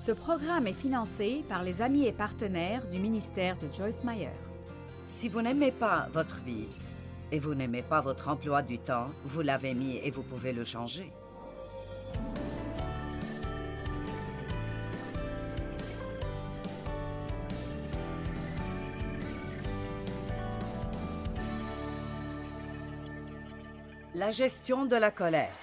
Ce programme est financé par les amis et partenaires du ministère de Joyce Meyer. Si vous n'aimez pas votre vie et vous n'aimez pas votre emploi du temps, vous l'avez mis et vous pouvez le changer. La gestion de la colère.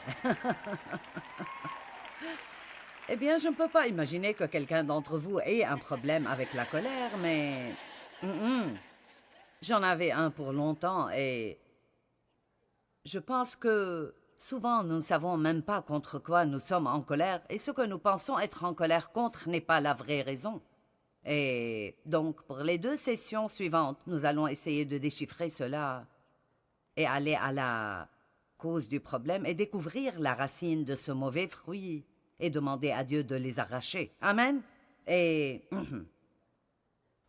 Eh bien, je ne peux pas imaginer que quelqu'un d'entre vous ait un problème avec la colère, mais... J'en avais un pour longtemps et... Je pense que souvent nous ne savons même pas contre quoi nous sommes en colère et ce que nous pensons être en colère contre n'est pas la vraie raison. Et donc, pour les 2 sessions suivantes, nous allons essayer de déchiffrer cela et aller à la cause du problème et découvrir la racine de ce mauvais fruit et demander à Dieu de les arracher. Amen. Et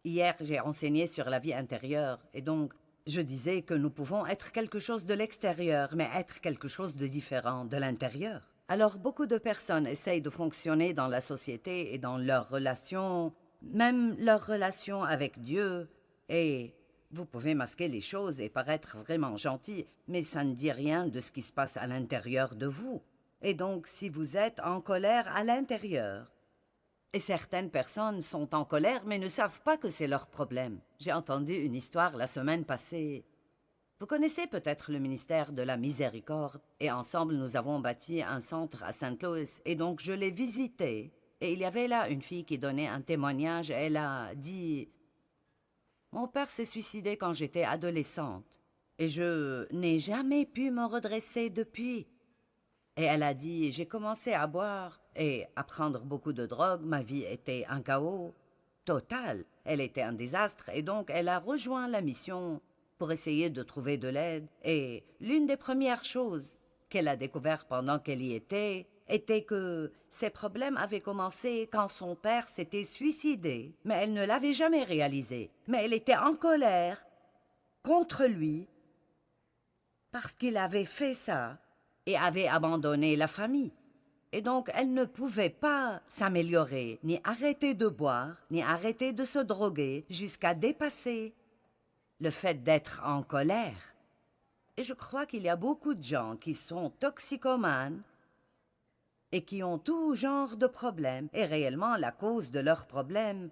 hier, j'ai enseigné sur la vie intérieure et donc je disais que nous pouvons être quelque chose de l'extérieur, mais être quelque chose de différent de l'intérieur. Alors, beaucoup de personnes essayent de fonctionner dans la société et dans leurs relations, même leurs relations avec Dieu, et vous pouvez masquer les choses et paraître vraiment gentil, mais ça ne dit rien de ce qui se passe à l'intérieur de vous. Et donc, si vous êtes en colère à l'intérieur, et certaines personnes sont en colère mais ne savent pas que c'est leur problème. J'ai entendu une histoire la semaine passée. Vous connaissez peut-être le ministère de la Miséricorde, et ensemble nous avons bâti un centre à Saint Louis, et donc je l'ai visité. Et il y avait là une fille qui donnait un témoignage, et elle a dit « Mon père s'est suicidé quand j'étais adolescente, et je n'ai jamais pu me redresser depuis. » Et elle a dit « J'ai commencé à boire et à prendre beaucoup de drogue, ma vie était un chaos total. Elle était un désastre et donc elle a rejoint la mission pour essayer de trouver de l'aide. Et l'une des premières choses qu'elle a découvert pendant qu'elle y était que ses problèmes avaient commencé quand son père s'était suicidé. Mais elle ne l'avait jamais réalisé. Mais elle était en colère contre lui parce qu'il avait fait ça et avait abandonné la famille. Et donc, elle ne pouvait pas s'améliorer, ni arrêter de boire, ni arrêter de se droguer, jusqu'à dépasser le fait d'être en colère. Et je crois qu'il y a beaucoup de gens qui sont toxicomanes et qui ont tout genre de problèmes, et réellement la cause de leurs problèmes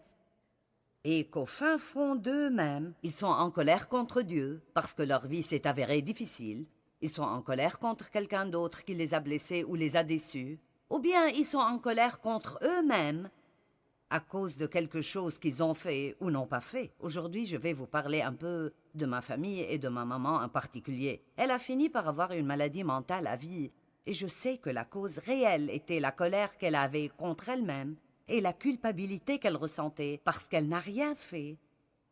est qu'au fin fond d'eux-mêmes, ils sont en colère contre Dieu, parce que leur vie s'est avérée difficile. Ils sont en colère contre quelqu'un d'autre qui les a blessés ou les a déçus. Ou bien ils sont en colère contre eux-mêmes à cause de quelque chose qu'ils ont fait ou n'ont pas fait. Aujourd'hui, je vais vous parler un peu de ma famille et de ma maman en particulier. Elle a fini par avoir une maladie mentale à vie, et je sais que la cause réelle était la colère qu'elle avait contre elle-même et la culpabilité qu'elle ressentait parce qu'elle n'a rien fait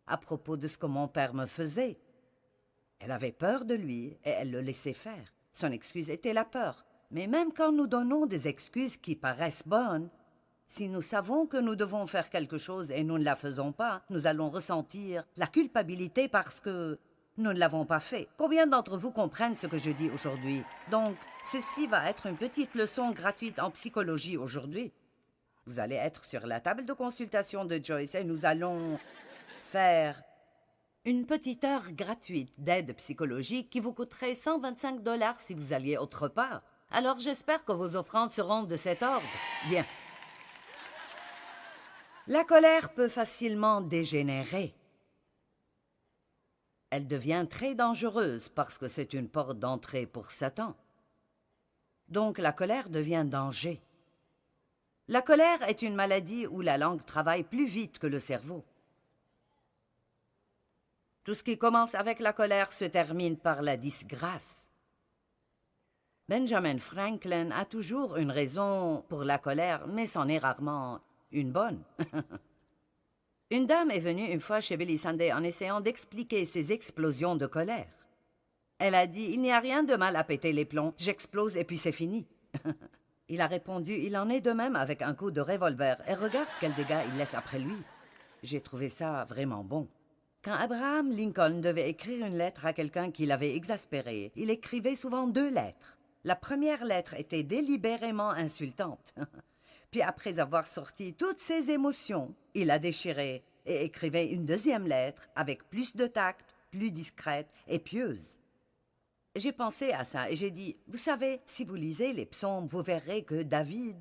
à propos de ce que mon père me faisait. Elle avait peur de lui et elle le laissait faire. Son excuse était la peur. Mais même quand nous donnons des excuses qui paraissent bonnes, si nous savons que nous devons faire quelque chose et nous ne la faisons pas, nous allons ressentir la culpabilité parce que nous ne l'avons pas fait. Combien d'entre vous comprennent ce que je dis aujourd'hui? Donc, ceci va être une petite leçon gratuite en psychologie aujourd'hui. Vous allez être sur la table de consultation de Joyce et nous allons faire une petite heure gratuite d'aide psychologique qui vous coûterait 125 $ si vous alliez autre part. Alors j'espère que vos offrandes seront de cet ordre. Bien. La colère peut facilement dégénérer. Elle devient très dangereuse parce que c'est une porte d'entrée pour Satan. Donc la colère devient danger. La colère est une maladie où la langue travaille plus vite que le cerveau. Tout ce qui commence avec la colère se termine par la disgrâce. Benjamin Franklin a toujours une raison pour la colère, mais c'en est rarement une bonne. Une dame est venue une fois chez Billy Sunday en essayant d'expliquer ses explosions de colère. Elle a dit « Il n'y a rien de mal à péter les plombs, j'explose et puis c'est fini. » Il a répondu « Il en est de même avec un coup de revolver, et regarde quels dégâts il laisse après lui. » J'ai trouvé ça vraiment bon. Quand Abraham Lincoln devait écrire une lettre à quelqu'un qui l'avait exaspéré, il écrivait souvent 2 lettres. La première lettre était délibérément insultante. Puis après avoir sorti toutes ses émotions, il a déchiré et écrivait une deuxième lettre avec plus de tact, plus discrète et pieuse. J'ai pensé à ça et j'ai dit, vous savez, si vous lisez les psaumes, vous verrez que David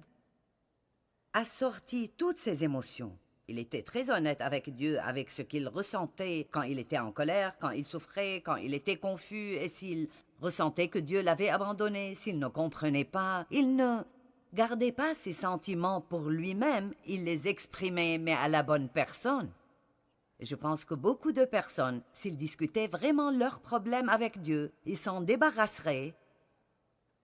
a sorti toutes ses émotions. Il était très honnête avec Dieu, avec ce qu'il ressentait quand il était en colère, quand il souffrait, quand il était confus, et s'il ressentait que Dieu l'avait abandonné, s'il ne comprenait pas. Il ne gardait pas ses sentiments pour lui-même, il les exprimait, mais à la bonne personne. Je pense que beaucoup de personnes, s'ils discutaient vraiment leurs problèmes avec Dieu, ils s'en débarrasseraient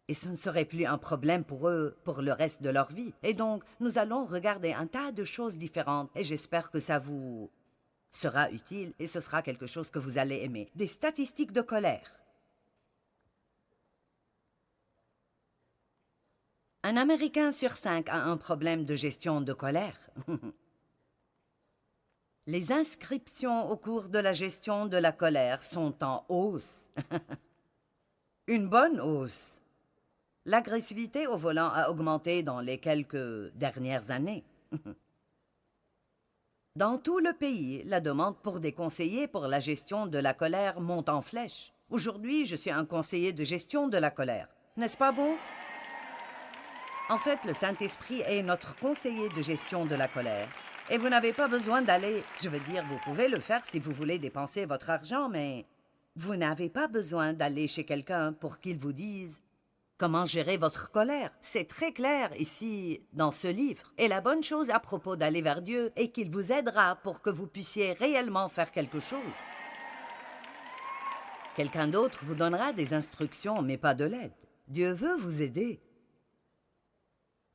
et ce ne serait plus un problème pour eux pour le reste de leur vie. Et donc, nous allons regarder un tas de choses différentes et j'espère que ça vous sera utile et ce sera quelque chose que vous allez aimer. Des statistiques de colère. Un Américain sur 5 a un problème de gestion de colère. Les inscriptions au cours de la gestion de la colère sont en hausse. Une bonne hausse. L'agressivité au volant a augmenté dans les quelques dernières années. Dans tout le pays, la demande pour des conseillers pour la gestion de la colère monte en flèche. Aujourd'hui, je suis un conseiller de gestion de la colère. N'est-ce pas beau? En fait, le Saint-Esprit est notre conseiller de gestion de la colère. Et vous n'avez pas besoin d'aller... Je veux dire, vous pouvez le faire si vous voulez dépenser votre argent, mais vous n'avez pas besoin d'aller chez quelqu'un pour qu'il vous dise comment gérer votre colère. C'est très clair ici, dans ce livre. Et la bonne chose à propos d'aller vers Dieu est qu'il vous aidera pour que vous puissiez réellement faire quelque chose. Quelqu'un d'autre vous donnera des instructions, mais pas de l'aide. Dieu veut vous aider.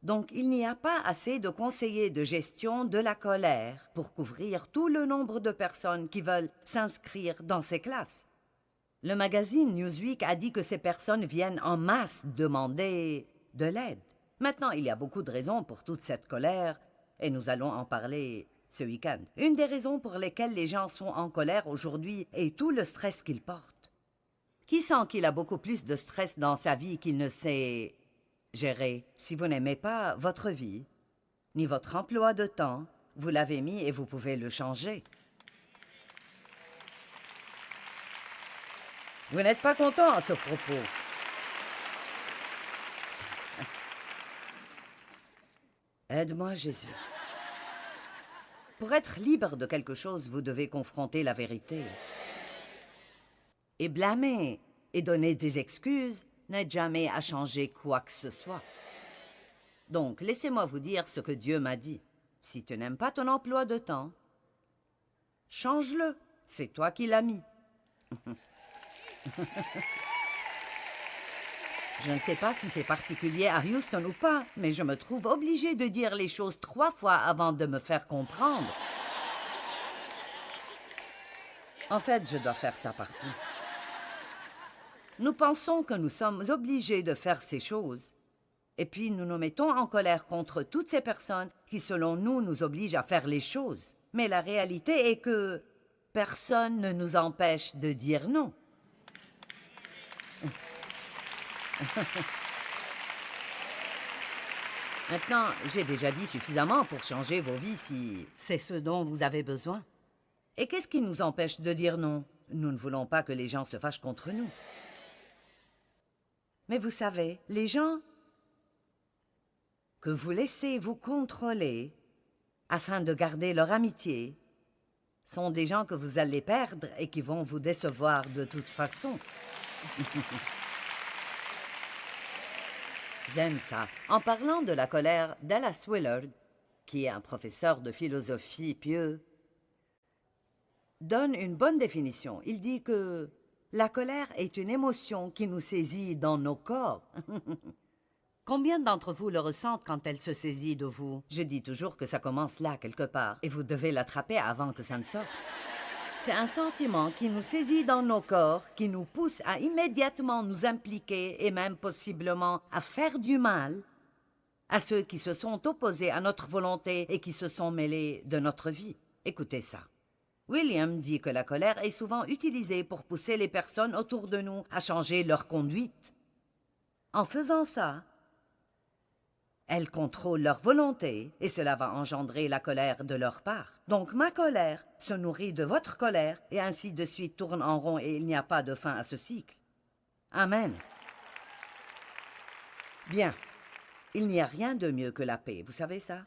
Donc, il n'y a pas assez de conseillers de gestion de la colère pour couvrir tout le nombre de personnes qui veulent s'inscrire dans ces classes. Le magazine Newsweek a dit que ces personnes viennent en masse demander de l'aide. Maintenant, il y a beaucoup de raisons pour toute cette colère, et nous allons en parler ce week-end. Une des raisons pour lesquelles les gens sont en colère aujourd'hui est tout le stress qu'ils portent. Qui sent qu'il a beaucoup plus de stress dans sa vie qu'il ne sait gérer? Si vous n'aimez pas votre vie, ni votre emploi de temps, vous l'avez mis et vous pouvez le changer. Vous n'êtes pas content à ce propos. Aide-moi, Jésus. Pour être libre de quelque chose, vous devez confronter la vérité. Et blâmer et donner des excuses n'aide jamais à changer quoi que ce soit. Donc, laissez-moi vous dire ce que Dieu m'a dit. Si tu n'aimes pas ton emploi de temps, change-le. C'est toi qui l'as mis. Je ne sais pas si c'est particulier à Houston ou pas, mais je me trouve obligée de dire les choses 3 fois avant de me faire comprendre. En fait, je dois faire ça partout. Nous pensons que nous sommes obligés de faire ces choses, et puis nous nous mettons en colère contre toutes ces personnes qui, selon nous, nous obligent à faire les choses. Mais la réalité est que personne ne nous empêche de dire non. Maintenant, j'ai déjà dit suffisamment pour changer vos vies si c'est ce dont vous avez besoin. Et qu'est-ce qui nous empêche de dire non? Nous ne voulons pas que les gens se fâchent contre nous. Mais vous savez, les gens que vous laissez vous contrôler afin de garder leur amitié sont des gens que vous allez perdre et qui vont vous décevoir de toute façon. J'aime ça. En parlant de la colère, Dallas Willard, qui est un professeur de philosophie pieux, donne une bonne définition. Il dit que la colère est une émotion qui nous saisit dans nos corps. Combien d'entre vous le ressentent quand elle se saisit de vous? Je dis toujours que ça commence là, quelque part, et vous devez l'attraper avant que ça ne sorte. C'est un sentiment qui nous saisit dans nos corps, qui nous pousse à immédiatement nous impliquer et même possiblement à faire du mal à ceux qui se sont opposés à notre volonté et qui se sont mêlés de notre vie. Écoutez ça. William dit que la colère est souvent utilisée pour pousser les personnes autour de nous à changer leur conduite. En faisant ça, Elle contrôle leur volonté et cela va engendrer la colère de leur part. Donc ma colère se nourrit de votre colère et ainsi de suite tourne en rond et il n'y a pas de fin à ce cycle. Amen. Bien, il n'y a rien de mieux que la paix, vous savez ça?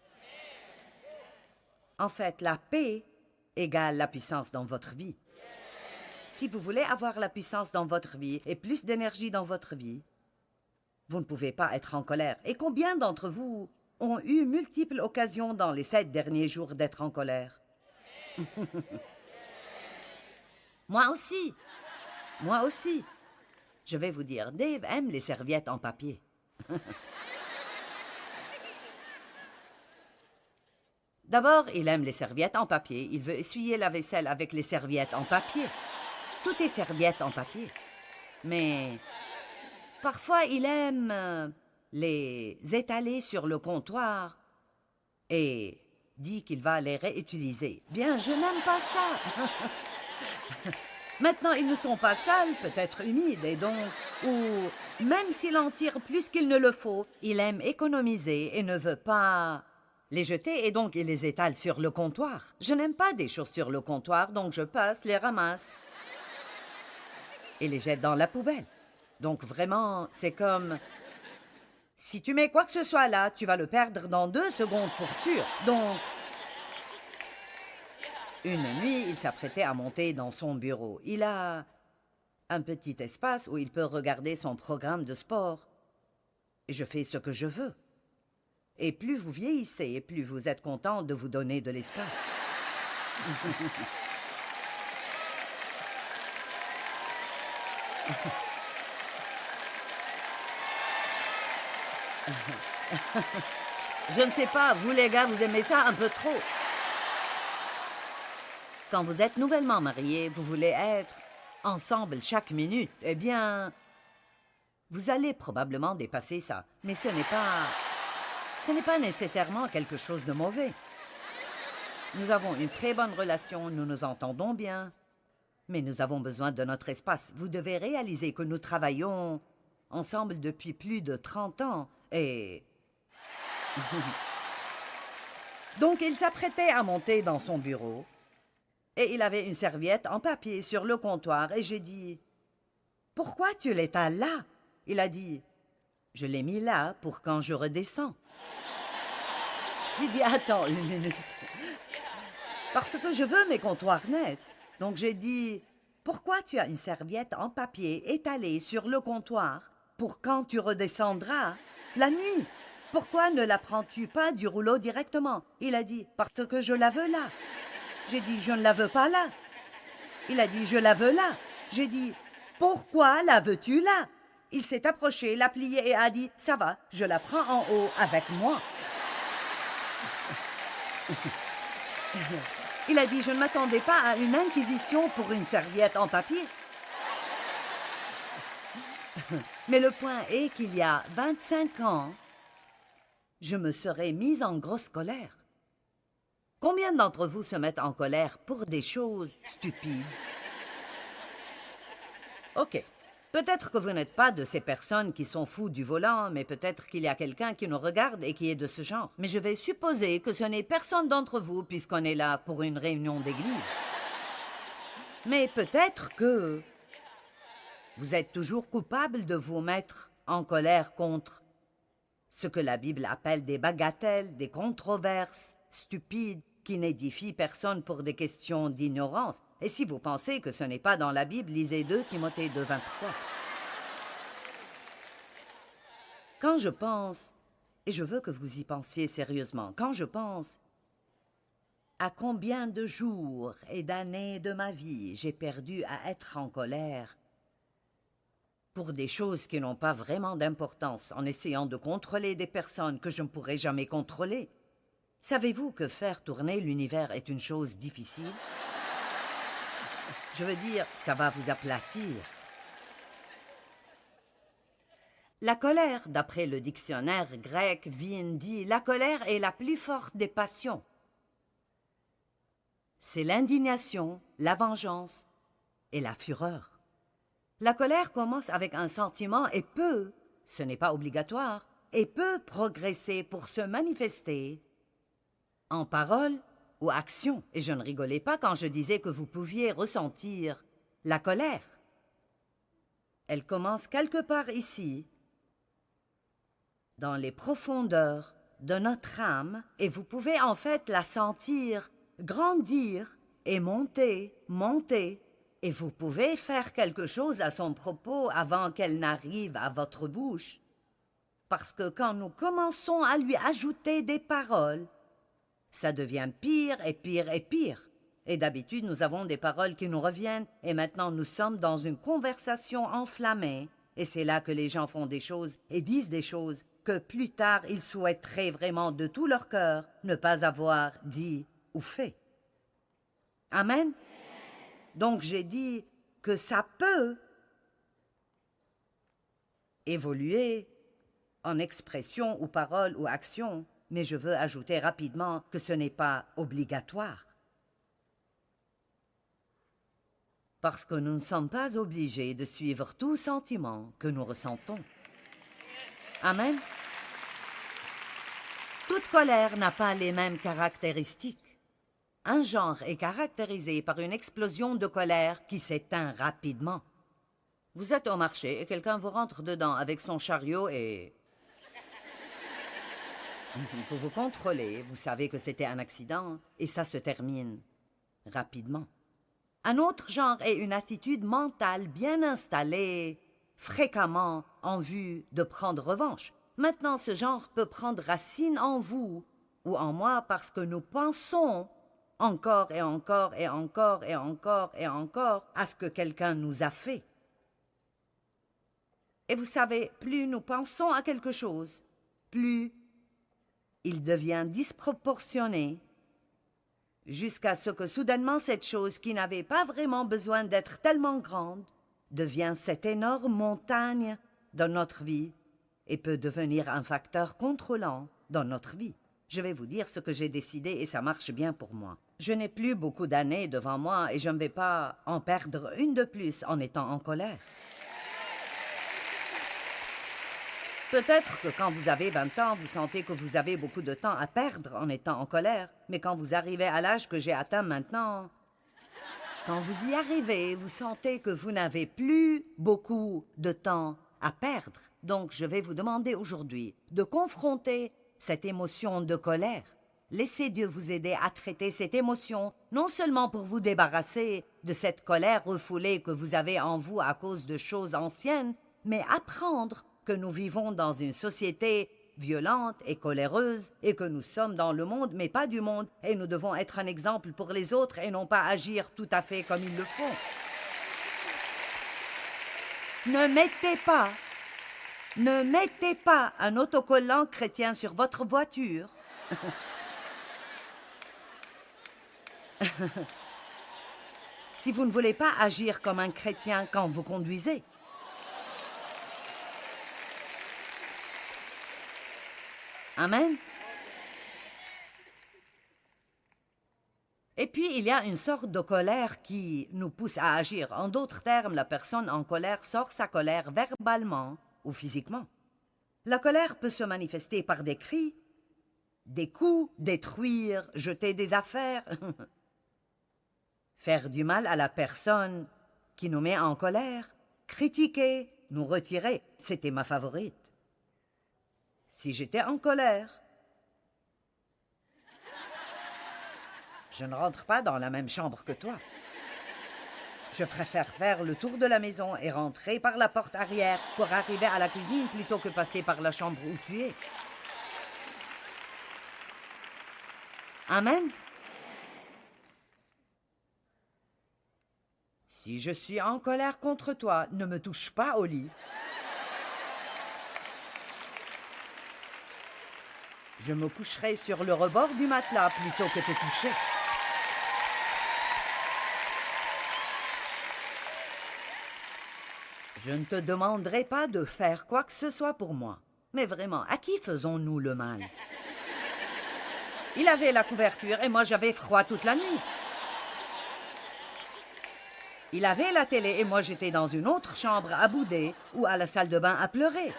En fait, la paix égale la puissance dans votre vie. Si vous voulez avoir la puissance dans votre vie et plus d'énergie dans votre vie, vous ne pouvez pas être en colère. Et combien d'entre vous ont eu multiples occasions dans les 7 derniers jours d'être en colère? Moi aussi. Moi aussi. Je vais vous dire, Dave aime les serviettes en papier. D'abord, il aime les serviettes en papier. Il veut essuyer la vaisselle avec les serviettes en papier. Tout est serviettes en papier. Mais parfois, il aime les étaler sur le comptoir et dit qu'il va les réutiliser. Bien, je n'aime pas ça. Maintenant, ils ne sont pas sales, peut-être humides, et donc, ou même s'il en tire plus qu'il ne le faut, il aime économiser et ne veut pas les jeter, et donc il les étale sur le comptoir. Je n'aime pas des choses sur le comptoir, donc je passe, les ramasse et les jette dans la poubelle. Donc vraiment, c'est comme... Si tu mets quoi que ce soit là, tu vas le perdre dans 2 secondes pour sûr. Donc... Une nuit, il s'apprêtait à monter dans son bureau. Il a un petit espace où il peut regarder son programme de sport. Et je fais ce que je veux. Et plus vous vieillissez, plus vous êtes content de vous donner de l'espace. Je ne sais pas, vous les gars, vous aimez ça un peu trop. Quand vous êtes nouvellement mariés, vous voulez être ensemble chaque minute. Eh bien, vous allez probablement dépasser ça. Mais ce n'est pas nécessairement quelque chose de mauvais. Nous avons une très bonne relation, nous nous entendons bien. Mais nous avons besoin de notre espace. Vous devez réaliser que nous travaillons ensemble depuis plus de 30 ans et... Donc, il s'apprêtait à monter dans son bureau et il avait une serviette en papier sur le comptoir et j'ai dit « Pourquoi tu l'étales là ?» Il a dit « Je l'ai mis là pour quand je redescends. » J'ai dit « Attends une minute. » Parce que je veux mes comptoirs nets. Donc j'ai dit « Pourquoi tu as une serviette en papier étalée sur le comptoir pour quand tu redescendras la nuit? Pourquoi ne la prends-tu pas du rouleau directement ?» Il a dit « Parce que je la veux là. » J'ai dit « Je ne la veux pas là. » Il a dit « Je la veux là. » J'ai dit « Pourquoi la veux-tu là ?» Il s'est approché, l'a pliée et a dit « Ça va, je la prends en haut avec moi. » Il a dit « Je ne m'attendais pas à une inquisition pour une serviette en papier. » Mais le point est qu'il y a 25 ans, je me serais mise en grosse colère. Combien d'entre vous se mettent en colère pour des choses stupides? OK. Peut-être que vous n'êtes pas de ces personnes qui sont fous du volant, mais peut-être qu'il y a quelqu'un qui nous regarde et qui est de ce genre. Mais je vais supposer que ce n'est personne d'entre vous puisqu'on est là pour une réunion d'église. Mais peut-être que vous êtes toujours coupable de vous mettre en colère contre ce que la Bible appelle des bagatelles, des controverses stupides qui n'édifient personne pour des questions d'ignorance. Et si vous pensez que ce n'est pas dans la Bible, lisez 2 Timothée 2, 23. Quand je pense, et je veux que vous y pensiez sérieusement, quand je pense à combien de jours et d'années de ma vie j'ai perdu à être en colère pour des choses qui n'ont pas vraiment d'importance en essayant de contrôler des personnes que je ne pourrai jamais contrôler. Savez-vous que faire tourner l'univers est une chose difficile? Je veux dire, ça va vous aplatir. La colère, d'après le dictionnaire grec Vine, dit « La colère est la plus forte des passions. » C'est l'indignation, la vengeance et la fureur. La colère commence avec un sentiment et peut, ce n'est pas obligatoire, et peut progresser pour se manifester en parole ou action. Et je ne rigolais pas quand je disais que vous pouviez ressentir la colère. Elle commence quelque part ici, dans les profondeurs de notre âme, et vous pouvez en fait la sentir grandir et monter, monter. Et vous pouvez faire quelque chose à son propos avant qu'elle n'arrive à votre bouche. Parce que quand nous commençons à lui ajouter des paroles, ça devient pire et pire et pire. Et d'habitude, nous avons des paroles qui nous reviennent, et maintenant nous sommes dans une conversation enflammée. Et c'est là que les gens font des choses et disent des choses que plus tard ils souhaiteraient vraiment de tout leur cœur ne pas avoir dit ou fait. Amen. Donc j'ai dit que ça peut évoluer en expression ou parole ou action, mais je veux ajouter rapidement que ce n'est pas obligatoire. Parce que nous ne sommes pas obligés de suivre tout sentiment que nous ressentons. Amen. Toute colère n'a pas les mêmes caractéristiques. Un genre est caractérisé par une explosion de colère qui s'éteint rapidement. Vous êtes au marché et quelqu'un vous rentre dedans avec son chariot et... Vous vous contrôlez, vous savez que c'était un accident et ça se termine rapidement. Un autre genre est une attitude mentale bien installée, fréquemment en vue de prendre revanche. Maintenant, ce genre peut prendre racine en vous ou en moi parce que nous pensons encore et encore et encore et encore et encore à ce que quelqu'un nous a fait. Et vous savez, plus nous pensons à quelque chose, plus il devient disproportionné, jusqu'à ce que soudainement cette chose qui n'avait pas vraiment besoin d'être tellement grande devient cette énorme montagne dans notre vie et peut devenir un facteur contrôlant dans notre vie. Je vais vous dire ce que j'ai décidé et ça marche bien pour moi. Je n'ai plus beaucoup d'années devant moi et je ne vais pas en perdre une de plus en étant en colère. Peut-être que quand vous avez 20 ans, vous sentez que vous avez beaucoup de temps à perdre en étant en colère, mais quand vous arrivez à l'âge que j'ai atteint maintenant, quand vous y arrivez, vous sentez que vous n'avez plus beaucoup de temps à perdre. Donc, je vais vous demander aujourd'hui de confronter cette émotion de colère. Laissez Dieu vous aider à traiter cette émotion, non seulement pour vous débarrasser de cette colère refoulée que vous avez en vous à cause de choses anciennes, mais apprendre que nous vivons dans une société violente et coléreuse et que nous sommes dans le monde, mais pas du monde, et nous devons être un exemple pour les autres et non pas agir tout à fait comme ils le font. Ne mettez pas un autocollant chrétien sur votre voiture. Si vous ne voulez pas agir comme un chrétien quand vous conduisez. Amen. Et puis, il y a une sorte de colère qui nous pousse à agir. En d'autres termes, la personne en colère sort sa colère verbalement ou physiquement. La colère peut se manifester par des cris, des coups, détruire, jeter des affaires, faire du mal à la personne qui nous met en colère, critiquer, nous retirer. C'était ma favorite. Si j'étais en colère, je ne rentre pas dans la même chambre que toi. Je préfère faire le tour de la maison et rentrer par la porte arrière pour arriver à la cuisine plutôt que passer par la chambre où tu es. Amen. Si je suis en colère contre toi, ne me touche pas au lit. Je me coucherai sur le rebord du matelas plutôt que te toucher. Je ne te demanderai pas de faire quoi que ce soit pour moi. Mais vraiment, à qui faisons-nous le mal? Il avait la couverture et moi j'avais froid toute la nuit. Il avait la télé et moi j'étais dans une autre chambre à bouder ou à la salle de bain à pleurer.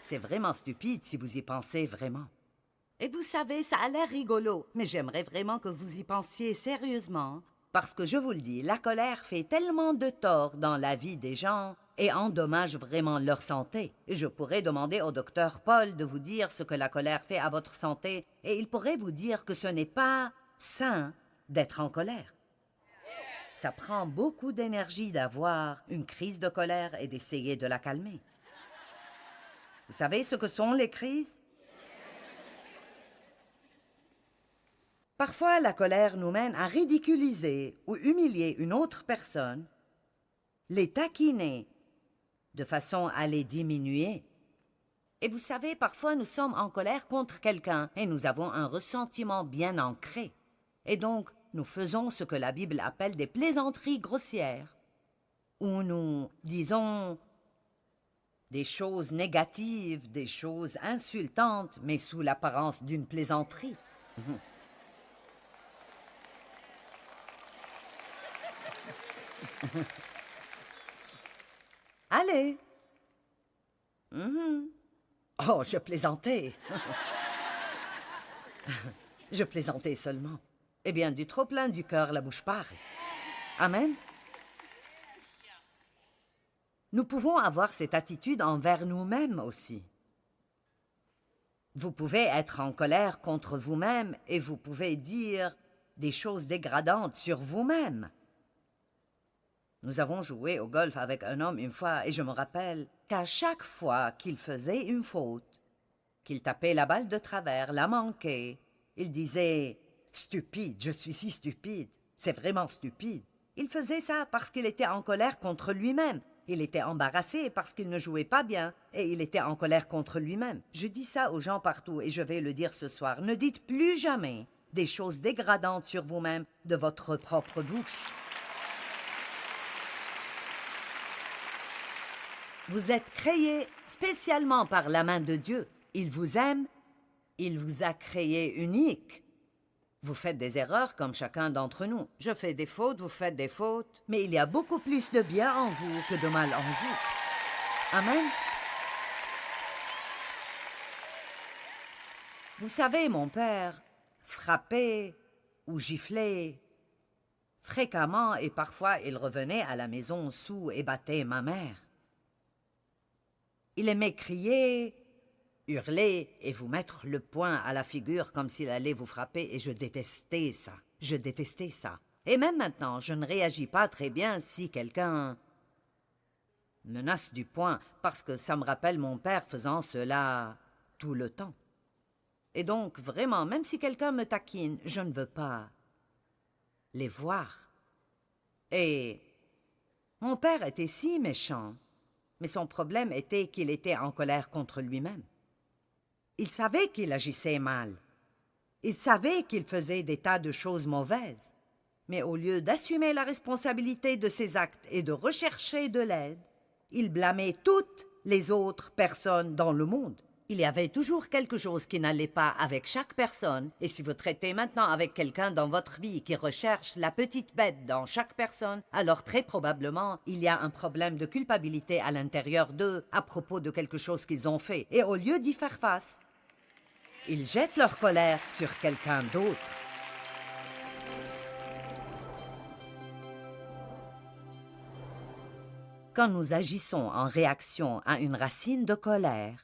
C'est vraiment stupide si vous y pensez vraiment. Et vous savez, ça a l'air rigolo, mais j'aimerais vraiment que vous y pensiez sérieusement. Parce que je vous le dis, la colère fait tellement de tort dans la vie des gens et endommage vraiment leur santé. Je pourrais demander au docteur Paul de vous dire ce que la colère fait à votre santé et il pourrait vous dire que ce n'est pas sain d'être en colère. Ça prend beaucoup d'énergie d'avoir une crise de colère et d'essayer de la calmer. Vous savez ce que sont les crises? Parfois, la colère nous mène à ridiculiser ou humilier une autre personne, les taquiner de façon à les diminuer. Et vous savez, parfois nous sommes en colère contre quelqu'un et nous avons un ressentiment bien ancré. Et donc, nous faisons ce que la Bible appelle des plaisanteries grossières, où nous disons des choses négatives, des choses insultantes, mais sous l'apparence d'une plaisanterie. Allez. Oh, je plaisantais. Je plaisantais seulement. Eh bien, du trop-plein du cœur, la bouche parle. Amen. Nous pouvons avoir cette attitude envers nous-mêmes aussi. Vous pouvez être en colère contre vous-même et vous pouvez dire des choses dégradantes sur vous-même. Nous avons joué au golf avec un homme une fois et je me rappelle qu'à chaque fois qu'il faisait une faute, qu'il tapait la balle de travers, la manquait, il disait « Stupide, je suis si stupide, c'est vraiment stupide ». Il faisait ça parce qu'il était en colère contre lui-même. Il était embarrassé parce qu'il ne jouait pas bien et il était en colère contre lui-même. Je dis ça aux gens partout et je vais le dire ce soir. Ne dites plus jamais des choses dégradantes sur vous-même de votre propre bouche. Vous êtes créés spécialement par la main de Dieu. Il vous aime, il vous a créé unique. Vous faites des erreurs comme chacun d'entre nous. Je fais des fautes, vous faites des fautes. Mais il y a beaucoup plus de bien en vous que de mal en vous. Amen. Vous savez, mon père frappait ou giflait fréquemment et parfois il revenait à la maison saoul et battait ma mère. Il aimait crier, hurler et vous mettre le poing à la figure comme s'il allait vous frapper et je détestais ça. Je détestais ça. Et même maintenant, je ne réagis pas très bien si quelqu'un menace du poing parce que ça me rappelle mon père faisant cela tout le temps. Et donc, vraiment, même si quelqu'un me taquine, je ne veux pas les voir. Et mon père était si méchant, mais son problème était qu'il était en colère contre lui-même. Il savait qu'il agissait mal. Il savait qu'il faisait des tas de choses mauvaises. Mais au lieu d'assumer la responsabilité de ses actes et de rechercher de l'aide, il blâmait toutes les autres personnes dans le monde. Il y avait toujours quelque chose qui n'allait pas avec chaque personne. Et si vous traitez maintenant avec quelqu'un dans votre vie qui recherche la petite bête dans chaque personne, alors très probablement, il y a un problème de culpabilité à l'intérieur d'eux à propos de quelque chose qu'ils ont fait. Et au lieu d'y faire face, ils jettent leur colère sur quelqu'un d'autre. Quand nous agissons en réaction à une racine de colère,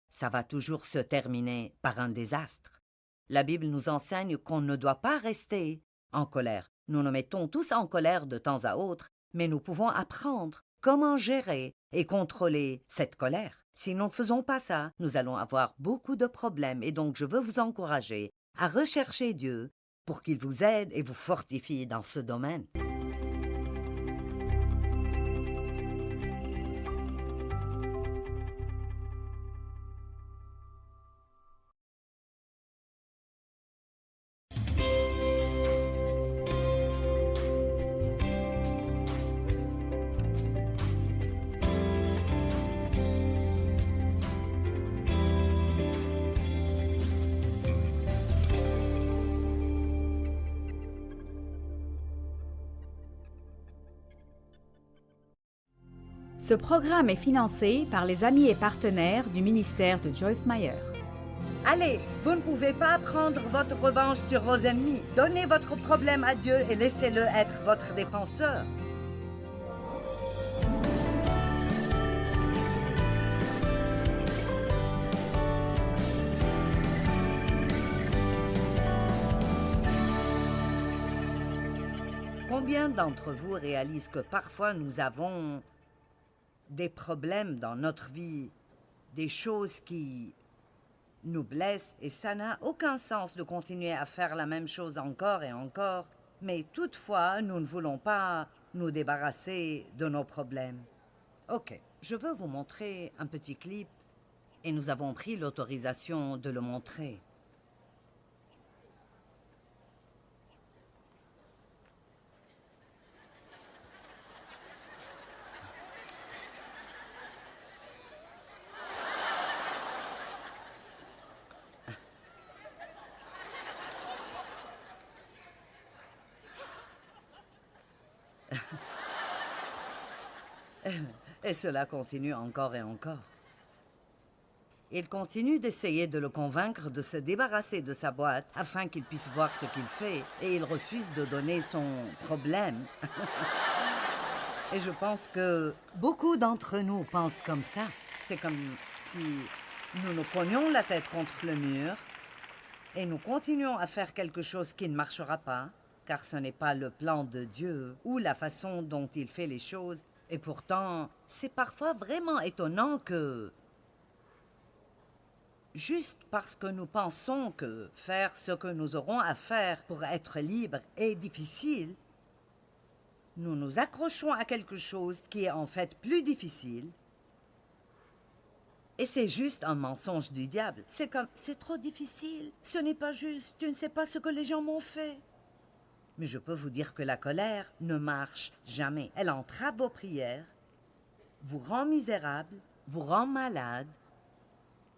ça va toujours se terminer par un désastre. La Bible nous enseigne qu'on ne doit pas rester en colère. Nous nous mettons tous en colère de temps à autre, mais nous pouvons apprendre comment gérer et contrôler cette colère. Si nous ne faisons pas ça, nous allons avoir beaucoup de problèmes et donc je veux vous encourager à rechercher Dieu pour qu'il vous aide et vous fortifie dans ce domaine. Ce programme est financé par les amis et partenaires du ministère de Joyce Meyer. Allez, vous ne pouvez pas prendre votre revanche sur vos ennemis. Donnez votre problème à Dieu et laissez-le être votre défenseur. Combien d'entre vous réalisent que parfois nous avons des problèmes dans notre vie, des choses qui nous blessent et ça n'a aucun sens de continuer à faire la même chose encore et encore, mais toutefois nous ne voulons pas nous débarrasser de nos problèmes. Ok, je veux vous montrer un petit clip et nous avons pris l'autorisation de le montrer. Et cela continue encore et encore. Il continue d'essayer de le convaincre de se débarrasser de sa boîte afin qu'il puisse voir ce qu'il fait et il refuse de donner son problème. Et je pense que beaucoup d'entre nous pensent comme ça. C'est comme si nous nous cognions la tête contre le mur et nous continuons à faire quelque chose qui ne marchera pas, car ce n'est pas le plan de Dieu ou la façon dont il fait les choses. Et pourtant, c'est parfois vraiment étonnant que, juste parce que nous pensons que faire ce que nous aurons à faire pour être libres est difficile, nous nous accrochons à quelque chose qui est en fait plus difficile. Et c'est juste un mensonge du diable. C'est comme, c'est trop difficile, ce n'est pas juste, tu ne sais pas ce que les gens m'ont fait. Mais je peux vous dire que la colère ne marche jamais. Elle entrave vos prières, vous rend misérable, vous rend malade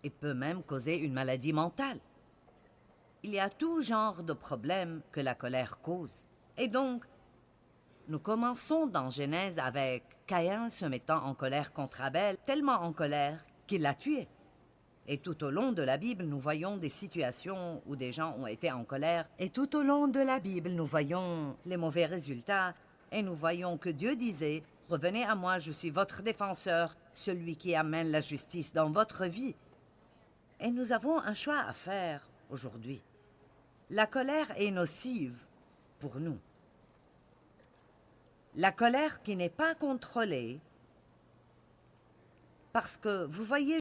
et peut même causer une maladie mentale. Il y a tout genre de problèmes que la colère cause. Et donc, nous commençons dans Genèse avec Caïn se mettant en colère contre Abel, tellement en colère qu'il l'a tué. Et tout au long de la Bible, nous voyons des situations où des gens ont été en colère. Et tout au long de la Bible, nous voyons les mauvais résultats. Et nous voyons que Dieu disait, « Revenez à moi, je suis votre défenseur, celui qui amène la justice dans votre vie. » Et nous avons un choix à faire aujourd'hui. La colère est nocive pour nous. La colère qui n'est pas contrôlée, parce que, vous voyez,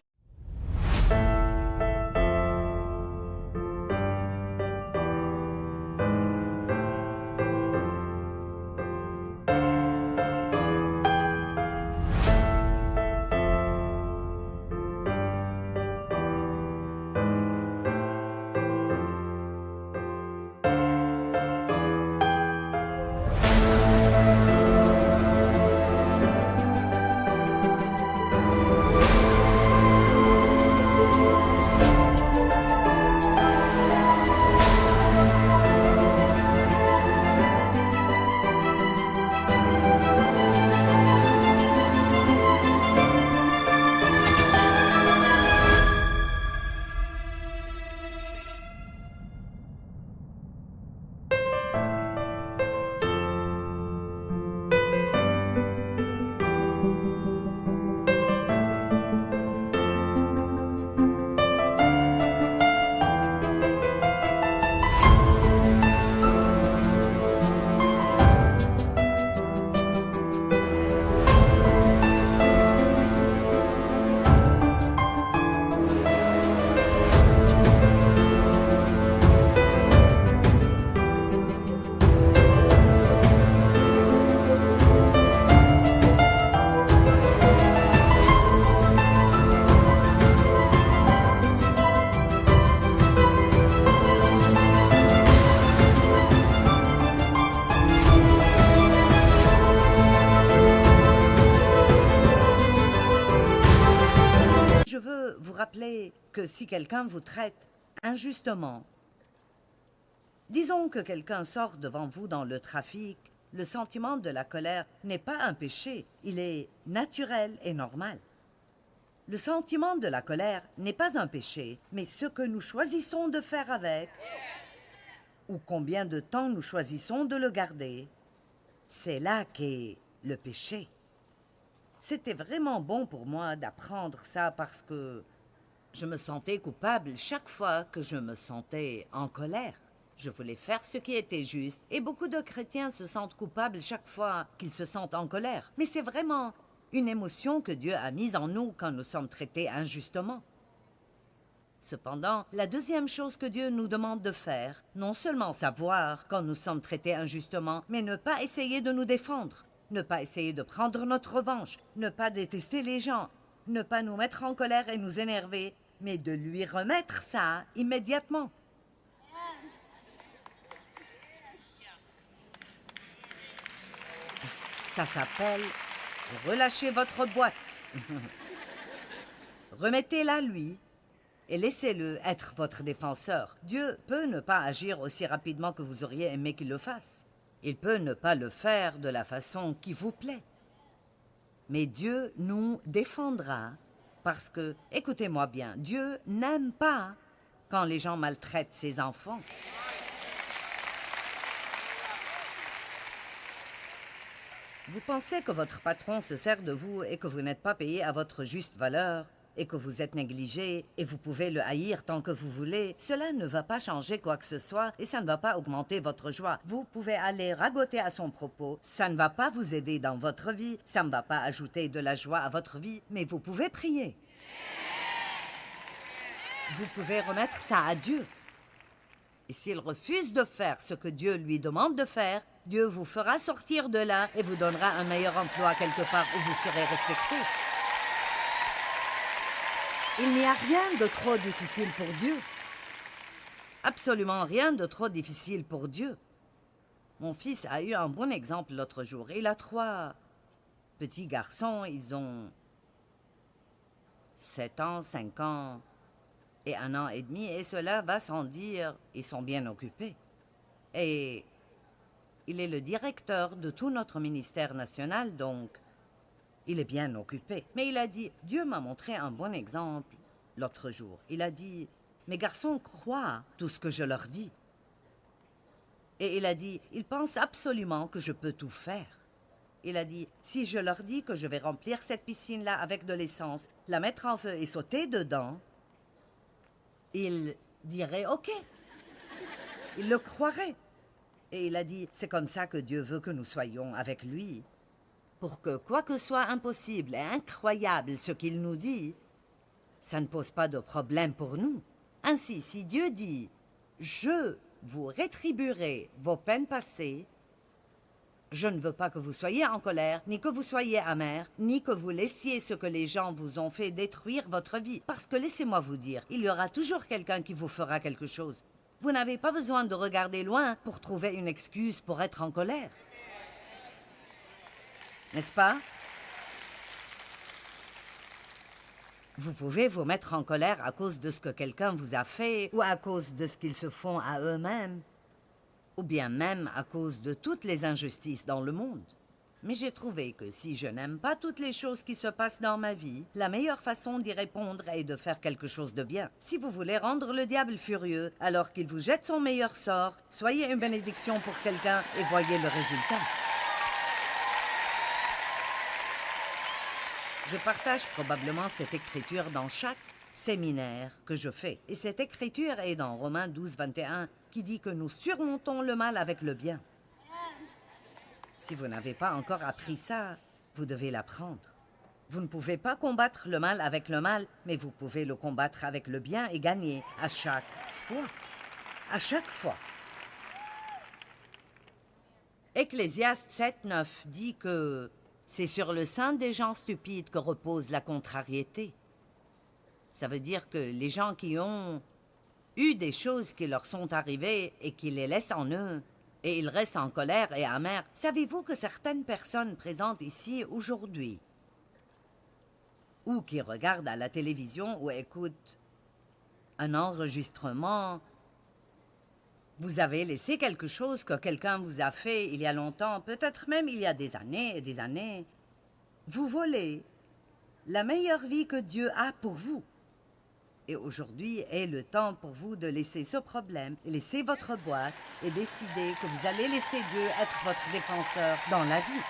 je veux vous rappeler que si quelqu'un vous traite injustement, disons que quelqu'un sort devant vous dans le trafic, le sentiment de la colère n'est pas un péché, il est naturel et normal. Le sentiment de la colère n'est pas un péché, mais ce que nous choisissons de faire avec, ou combien de temps nous choisissons de le garder, c'est là qu'est le péché. C'était vraiment bon pour moi d'apprendre ça parce que je me sentais coupable chaque fois que je me sentais en colère. Je voulais faire ce qui était juste, et beaucoup de chrétiens se sentent coupables chaque fois qu'ils se sentent en colère. Mais c'est vraiment une émotion que Dieu a mise en nous quand nous sommes traités injustement. Cependant, la deuxième chose que Dieu nous demande de faire, non seulement savoir quand nous sommes traités injustement, mais ne pas essayer de nous défendre, ne pas essayer de prendre notre revanche, ne pas détester les gens, ne pas nous mettre en colère et nous énerver, mais de lui remettre ça immédiatement. Ça s'appelle relâcher votre boîte. Remettez-la lui et laissez-le être votre défenseur. Dieu peut ne pas agir aussi rapidement que vous auriez aimé qu'il le fasse. Il peut ne pas le faire de la façon qui vous plaît. Mais Dieu nous défendra parce que, écoutez-moi bien, Dieu n'aime pas quand les gens maltraitent ses enfants. Vous pensez que votre patron se sert de vous et que vous n'êtes pas payé à votre juste valeur et que vous êtes négligé et vous pouvez le haïr tant que vous voulez, cela ne va pas changer quoi que ce soit et ça ne va pas augmenter votre joie. Vous pouvez aller ragoter à son propos, ça ne va pas vous aider dans votre vie, ça ne va pas ajouter de la joie à votre vie, mais vous pouvez prier. Vous pouvez remettre ça à Dieu. Et s'il refuse de faire ce que Dieu lui demande de faire, Dieu vous fera sortir de là et vous donnera un meilleur emploi quelque part où vous serez respecté. Il n'y a rien de trop difficile pour Dieu. Absolument rien de trop difficile pour Dieu. Mon fils a eu un bon exemple l'autre jour. Il a 3 petits garçons. Ils ont 7 ans, 5 ans et 1 an et demi. Et cela va sans dire, ils sont bien occupés. Et il est le directeur de tout notre ministère national, donc il est bien occupé. Mais il a dit, Dieu m'a montré un bon exemple l'autre jour. Il a dit, mes garçons croient tout ce que je leur dis. Et il a dit, ils pensent absolument que je peux tout faire. Il a dit, si je leur dis que je vais remplir cette piscine-là avec de l'essence, la mettre en feu et sauter dedans, ils diraient OK. Ils le croiraient. Et il a dit, c'est comme ça que Dieu veut que nous soyons avec lui. Pour que quoi que soit impossible et incroyable ce qu'il nous dit, ça ne pose pas de problème pour nous. Ainsi, si Dieu dit, je vous rétribuerai vos peines passées, je ne veux pas que vous soyez en colère, ni que vous soyez amer, ni que vous laissiez ce que les gens vous ont fait détruire votre vie. Parce que laissez-moi vous dire, il y aura toujours quelqu'un qui vous fera quelque chose. Vous n'avez pas besoin de regarder loin pour trouver une excuse pour être en colère. N'est-ce pas? Vous pouvez vous mettre en colère à cause de ce que quelqu'un vous a fait ou à cause de ce qu'ils se font à eux-mêmes, ou bien même à cause de toutes les injustices dans le monde. Mais j'ai trouvé que si je n'aime pas toutes les choses qui se passent dans ma vie, la meilleure façon d'y répondre est de faire quelque chose de bien. Si vous voulez rendre le diable furieux alors qu'il vous jette son meilleur sort, soyez une bénédiction pour quelqu'un et voyez le résultat. Je partage probablement cette écriture dans chaque séminaire que je fais. Et cette écriture est dans Romains 12, 21, qui dit que nous surmontons le mal avec le bien. Si vous n'avez pas encore appris ça, vous devez l'apprendre. Vous ne pouvez pas combattre le mal avec le mal, mais vous pouvez le combattre avec le bien et gagner à chaque fois. À chaque fois. Ecclésiaste 7, 9 dit que c'est sur le sein des gens stupides que repose la contrariété. Ça veut dire que les gens qui ont eu des choses qui leur sont arrivées et qui les laissent en eux, et ils restent en colère et amers. Savez-vous que certaines personnes présentes ici aujourd'hui, ou qui regardent à la télévision ou écoutent un enregistrement, Vous avez laissé quelque chose que quelqu'un vous a fait il y a longtemps, peut-être même il y a des années et des années. Vous volez la meilleure vie que Dieu a pour vous. Et aujourd'hui est le temps pour vous de laisser ce problème, laisser votre boîte et décider que vous allez laisser Dieu être votre défenseur dans la vie.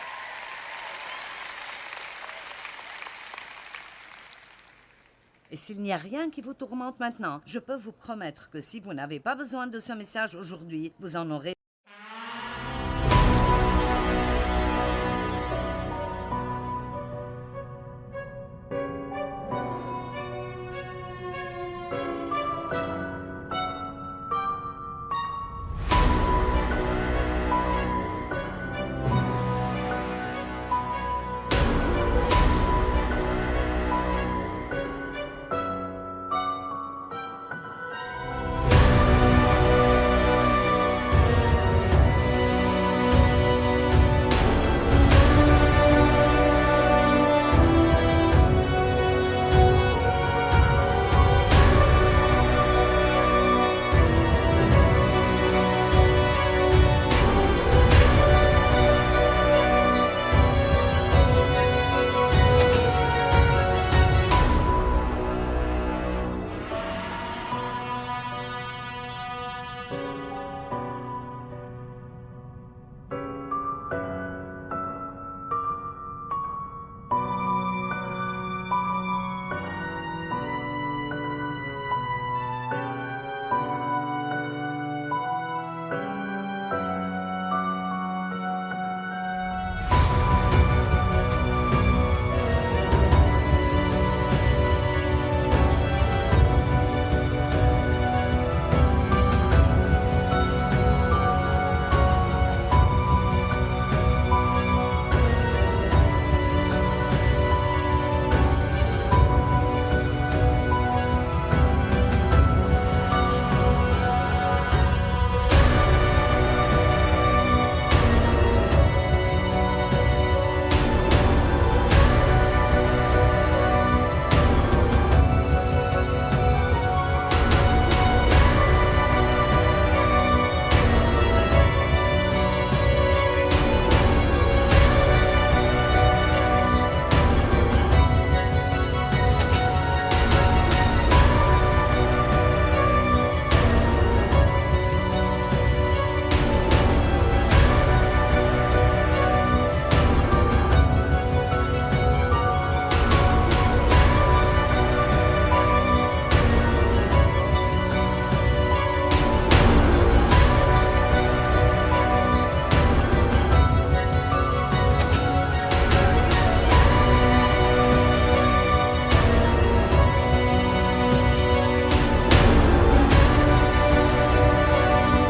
Et s'il n'y a rien qui vous tourmente maintenant, je peux vous promettre que si vous n'avez pas besoin de ce message aujourd'hui, vous en aurez.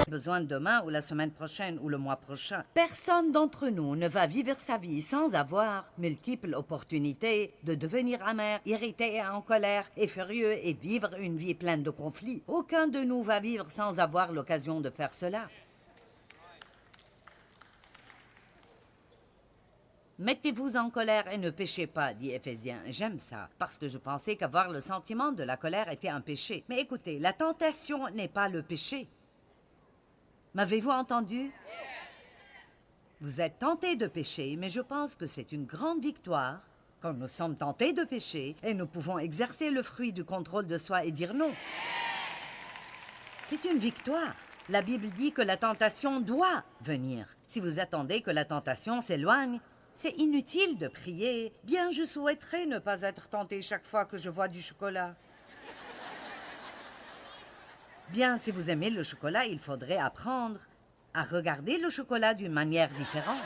Besoin demain ou la semaine prochaine ou le mois prochain. Personne d'entre nous ne va vivre sa vie sans avoir multiples opportunités de devenir amer, irrité et en colère et furieux et vivre une vie pleine de conflits. Aucun de nous va vivre sans avoir l'occasion de faire cela. Mettez-vous en colère et ne péchez pas, dit Éphésiens. J'aime ça, parce que je pensais qu'avoir le sentiment de la colère était un péché. Mais écoutez, la tentation n'est pas le péché. M'avez-vous entendu? Vous êtes tentés de pécher, mais je pense que c'est une grande victoire quand nous sommes tentés de pécher et nous pouvons exercer le fruit du contrôle de soi et dire non. C'est une victoire. La Bible dit que la tentation doit venir. Si vous attendez que la tentation s'éloigne, c'est inutile de prier. Bien, je souhaiterais ne pas être tenté chaque fois que je vois du chocolat. Bien, si vous aimez le chocolat, il faudrait apprendre à regarder le chocolat d'une manière différente.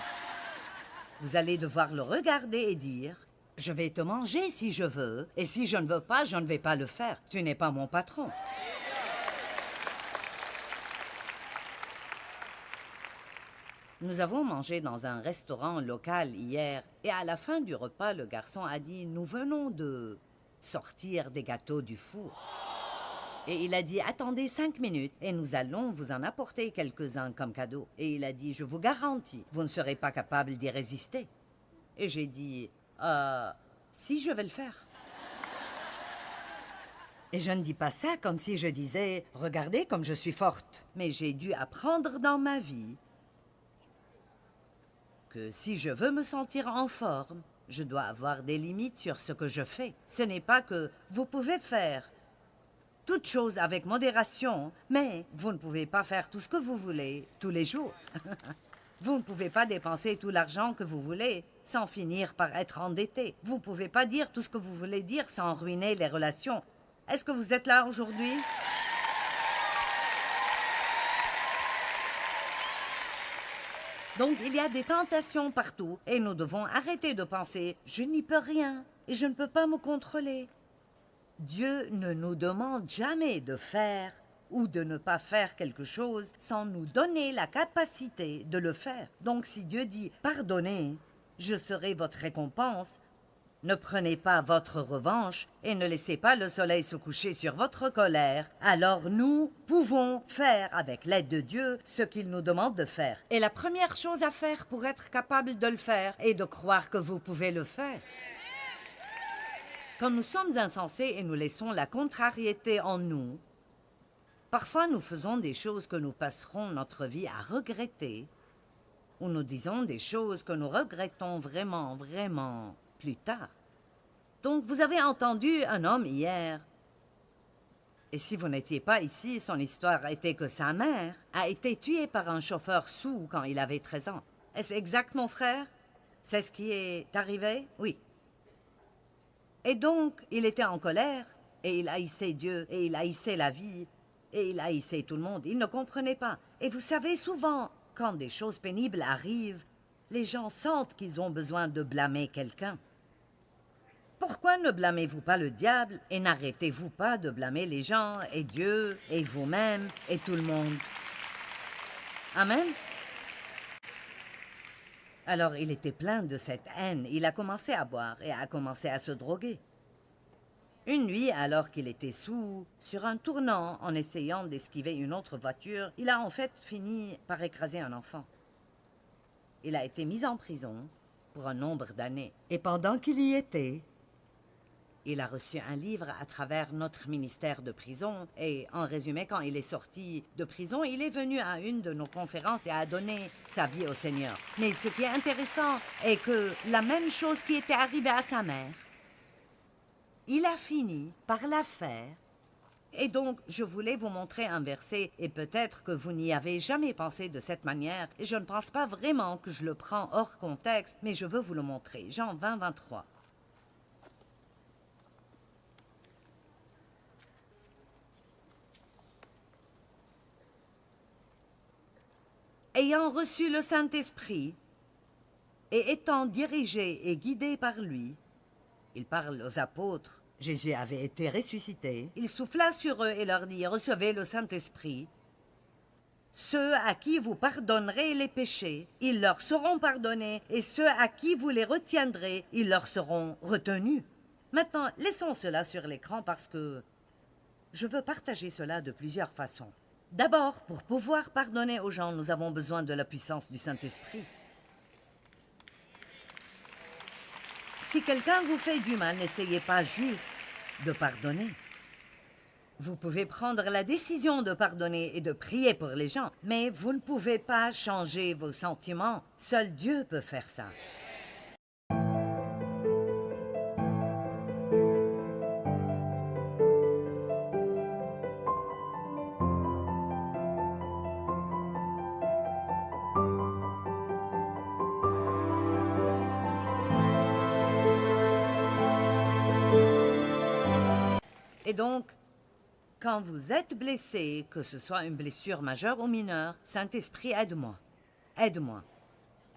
Vous allez devoir le regarder et dire « Je vais te manger si je veux, et si je ne veux pas, je ne vais pas le faire. Tu n'es pas mon patron. » Nous avons mangé dans un restaurant local hier, et à la fin du repas, le garçon a dit « Nous venons de sortir des gâteaux du four. » Et il a dit « Attendez 5 minutes et nous allons vous en apporter quelques-uns comme cadeau. » Et il a dit « Je vous garantis, vous ne serez pas capable d'y résister. » Et j'ai dit « Si, je vais le faire. » Et je ne dis pas ça comme si je disais « Regardez comme je suis forte ». Mais j'ai dû apprendre dans ma vie que si je veux me sentir en forme, je dois avoir des limites sur ce que je fais. Ce n'est pas que vous pouvez faire toutes choses avec modération, mais vous ne pouvez pas faire tout ce que vous voulez tous les jours. Vous ne pouvez pas dépenser tout l'argent que vous voulez sans finir par être endetté. Vous ne pouvez pas dire tout ce que vous voulez dire sans ruiner les relations. Est-ce que vous êtes là aujourd'hui? Donc, il y a des tentations partout et nous devons arrêter de penser « je n'y peux rien et je ne peux pas me contrôler ». Dieu ne nous demande jamais de faire ou de ne pas faire quelque chose sans nous donner la capacité de le faire. Donc, si Dieu dit « pardonnez, je serai votre récompense », ne prenez pas votre revanche et ne laissez pas le soleil se coucher sur votre colère. Alors nous pouvons faire, avec l'aide de Dieu, ce qu'il nous demande de faire. Et la première chose à faire pour être capable de le faire est de croire que vous pouvez le faire. Quand nous sommes insensés et nous laissons la contrariété en nous, parfois nous faisons des choses que nous passerons notre vie à regretter, ou nous disons des choses que nous regrettons vraiment plus tard. Donc, vous avez entendu un homme hier. Et si vous n'étiez pas ici, son histoire était que sa mère a été tuée par un chauffeur sourd quand il avait 13 ans. Est-ce exact, mon frère? C'est ce qui est arrivé? Oui. Et donc, il était en colère, et il haïssait Dieu, et il haïssait la vie, et il haïssait tout le monde. Il ne comprenait pas. Et vous savez, souvent, quand des choses pénibles arrivent, les gens sentent qu'ils ont besoin de blâmer quelqu'un. Pourquoi ne blâmez-vous pas le diable et n'arrêtez-vous pas de blâmer les gens et Dieu et vous-même et tout le monde? Amen? Alors il était plein de cette haine. Il a commencé à boire et a commencé à se droguer. Une nuit, alors qu'il était saoul, sur un tournant en essayant d'esquiver une autre voiture, il a en fait fini par écraser un enfant. Il a été mis en prison pour un nombre d'années. Et pendant qu'il y était, il a reçu un livre à travers notre ministère de prison et, en résumé, quand il est sorti de prison, il est venu à une de nos conférences et a donné sa vie au Seigneur. Mais ce qui est intéressant est que la même chose qui était arrivée à sa mère, il a fini par la faire. Et donc, je voulais vous montrer un verset et peut-être que vous n'y avez jamais pensé de cette manière et je ne pense pas vraiment que je le prends hors contexte, mais je veux vous le montrer. Jean 20, 23. Ayant reçu le Saint-Esprit et étant dirigé et guidé par lui, il parle aux apôtres, Jésus avait été ressuscité, il souffla sur eux et leur dit « Recevez le Saint-Esprit. Ceux à qui vous pardonnerez les péchés, ils leur seront pardonnés, et ceux à qui vous les retiendrez, ils leur seront retenus. » Maintenant, laissons cela sur l'écran parce que je veux partager cela de plusieurs façons. D'abord, pour pouvoir pardonner aux gens, nous avons besoin de la puissance du Saint-Esprit. Si quelqu'un vous fait du mal, n'essayez pas juste de pardonner. Vous pouvez prendre la décision de pardonner et de prier pour les gens, mais vous ne pouvez pas changer vos sentiments. Seul Dieu peut faire ça. Et donc, quand vous êtes blessé, que ce soit une blessure majeure ou mineure, Saint-Esprit, aide-moi. Aide-moi.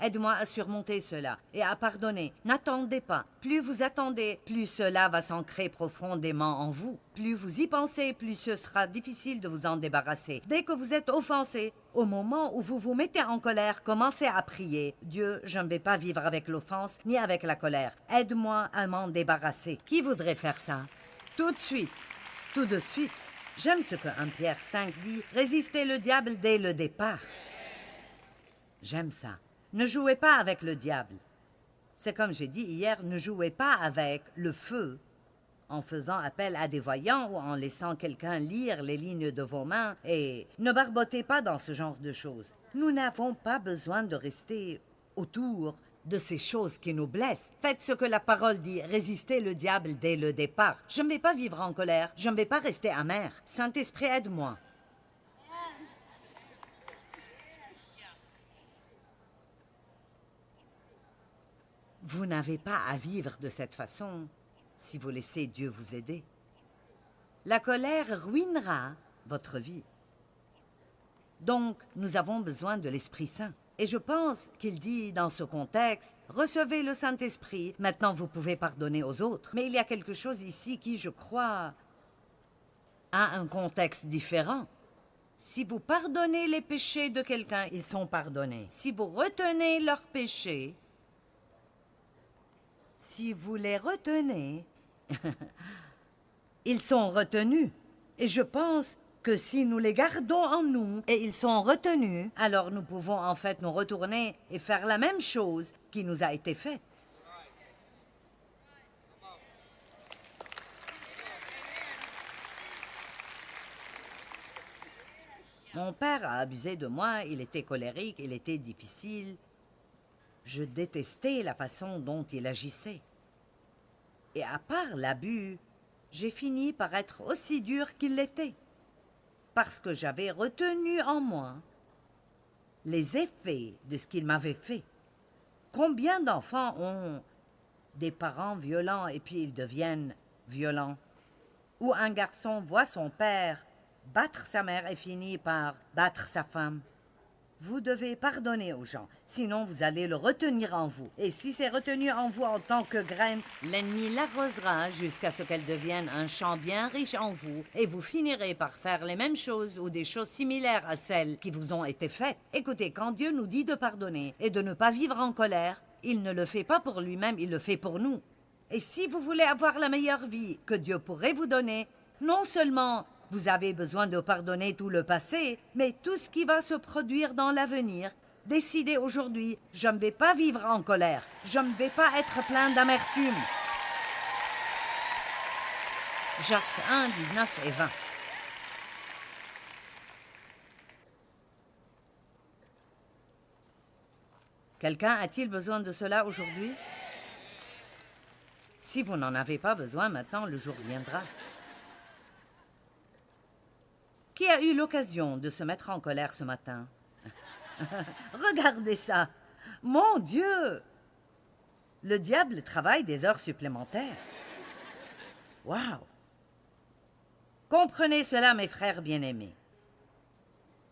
Aide-moi à surmonter cela et à pardonner. N'attendez pas. Plus vous attendez, plus cela va s'ancrer profondément en vous. Plus vous y pensez, plus ce sera difficile de vous en débarrasser. Dès que vous êtes offensé, au moment où vous vous mettez en colère, commencez à prier. Dieu, je ne vais pas vivre avec l'offense ni avec la colère. Aide-moi à m'en débarrasser. Qui voudrait faire ça? Tout de suite. Tout de suite. J'aime ce que 1 Pierre 5 dit. Résistez le diable dès le départ. J'aime ça. Ne jouez pas avec le diable. C'est comme j'ai dit hier, ne jouez pas avec le feu en faisant appel à des voyants ou en laissant quelqu'un lire les lignes de vos mains. Et ne barbotez pas dans ce genre de choses. Nous n'avons pas besoin de rester autour de ces choses qui nous blessent. Faites ce que la parole dit, résistez le diable dès le départ. Je ne vais pas vivre en colère, je ne vais pas rester amer. Saint-Esprit, aide-moi. Vous n'avez pas à vivre de cette façon si vous laissez Dieu vous aider. La colère ruinera votre vie. Donc, nous avons besoin de l'Esprit Saint. Et je pense qu'il dit dans ce contexte, recevez le Saint-Esprit, maintenant vous pouvez pardonner aux autres. Mais il y a quelque chose ici qui, je crois, a un contexte différent. Si vous pardonnez les péchés de quelqu'un, ils sont pardonnés. Si vous retenez leurs péchés, si vous les retenez, ils sont retenus. Et je pense que si nous les gardons en nous et ils sont retenus, alors nous pouvons en fait nous retourner et faire la même chose qui nous a été faite. Mon père a abusé de moi, il était colérique, il était difficile. Je détestais la façon dont il agissait. Et à part l'abus, j'ai fini par être aussi dur qu'il l'était, parce que j'avais retenu en moi les effets de ce qu'il m'avait fait. Combien d'enfants ont des parents violents et puis ils deviennent violents? Ou un garçon voit son père battre sa mère et finit par battre sa femme? Vous devez pardonner aux gens, sinon vous allez le retenir en vous. Et si c'est retenu en vous en tant que graine, l'ennemi l'arrosera jusqu'à ce qu'elle devienne un champ bien riche en vous. Et vous finirez par faire les mêmes choses ou des choses similaires à celles qui vous ont été faites. Écoutez, quand Dieu nous dit de pardonner et de ne pas vivre en colère, il ne le fait pas pour lui-même, il le fait pour nous. Et si vous voulez avoir la meilleure vie que Dieu pourrait vous donner, non seulement vous avez besoin de pardonner tout le passé, mais tout ce qui va se produire dans l'avenir. Décidez aujourd'hui, je ne vais pas vivre en colère. Je ne vais pas être plein d'amertume. Jacques 1, 19 et 20. Quelqu'un a-t-il besoin de cela aujourd'hui? Si vous n'en avez pas besoin maintenant, le jour viendra. Qui a eu l'occasion de se mettre en colère ce matin? Regardez ça! Mon Dieu! Le diable travaille des heures supplémentaires. Waouh! Comprenez cela, mes frères bien-aimés.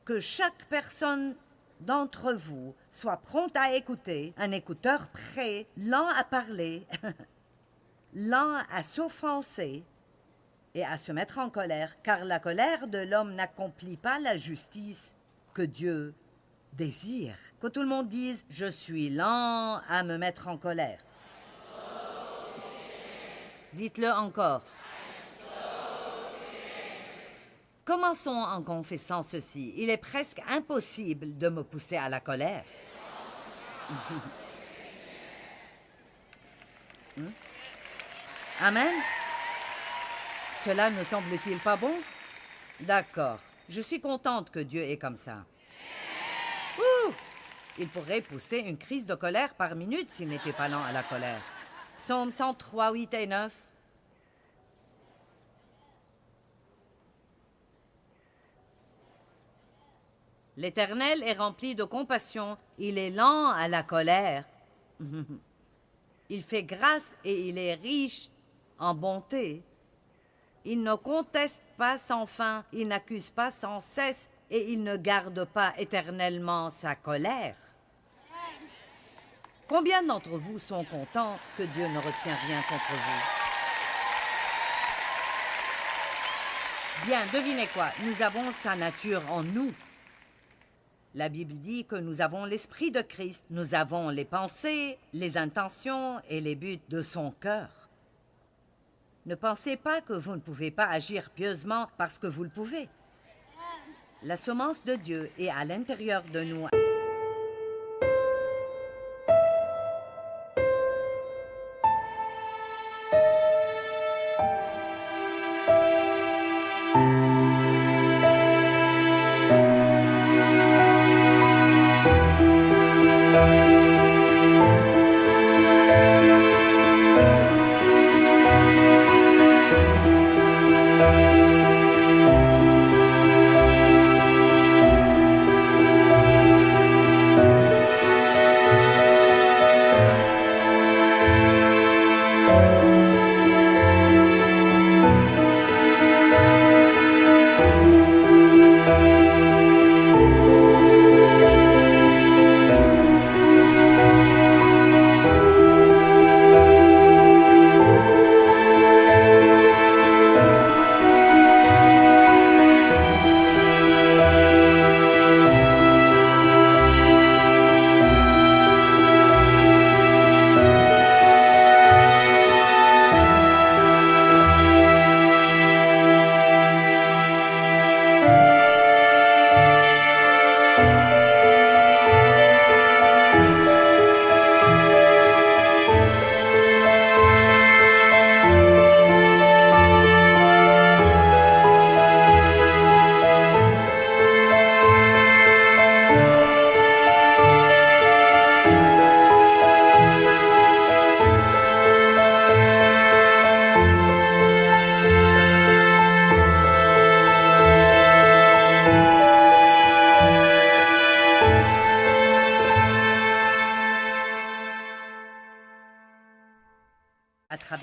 Que chaque personne d'entre vous soit prompte à écouter, un écouteur prêt, lent à parler, lent à s'offenser, et à se mettre en colère, car la colère de l'homme n'accomplit pas la justice que Dieu désire. Que tout le monde dise « Je suis lent à me mettre en colère ». Dites-le encore. Commençons en confessant ceci. Il est presque impossible de me pousser à la colère. Amen. Cela ne semble-t-il pas bon? D'accord. Je suis contente que Dieu est comme ça. Ouh! Il pourrait pousser une crise de colère par minute s'il n'était pas lent à la colère. Psaume 103, 8 et 9. L'Éternel est rempli de compassion. Il est lent à la colère. Il fait grâce et il est riche en bonté. Il ne conteste pas sans fin, il n'accuse pas sans cesse et il ne garde pas éternellement sa colère. Combien d'entre vous sont contents que Dieu ne retient rien contre vous? Bien, devinez quoi, nous avons sa nature en nous. La Bible dit que nous avons l'esprit de Christ, nous avons les pensées, les intentions et les buts de son cœur. Ne pensez pas que vous ne pouvez pas agir pieusement parce que vous le pouvez. La semence de Dieu est à l'intérieur de nous.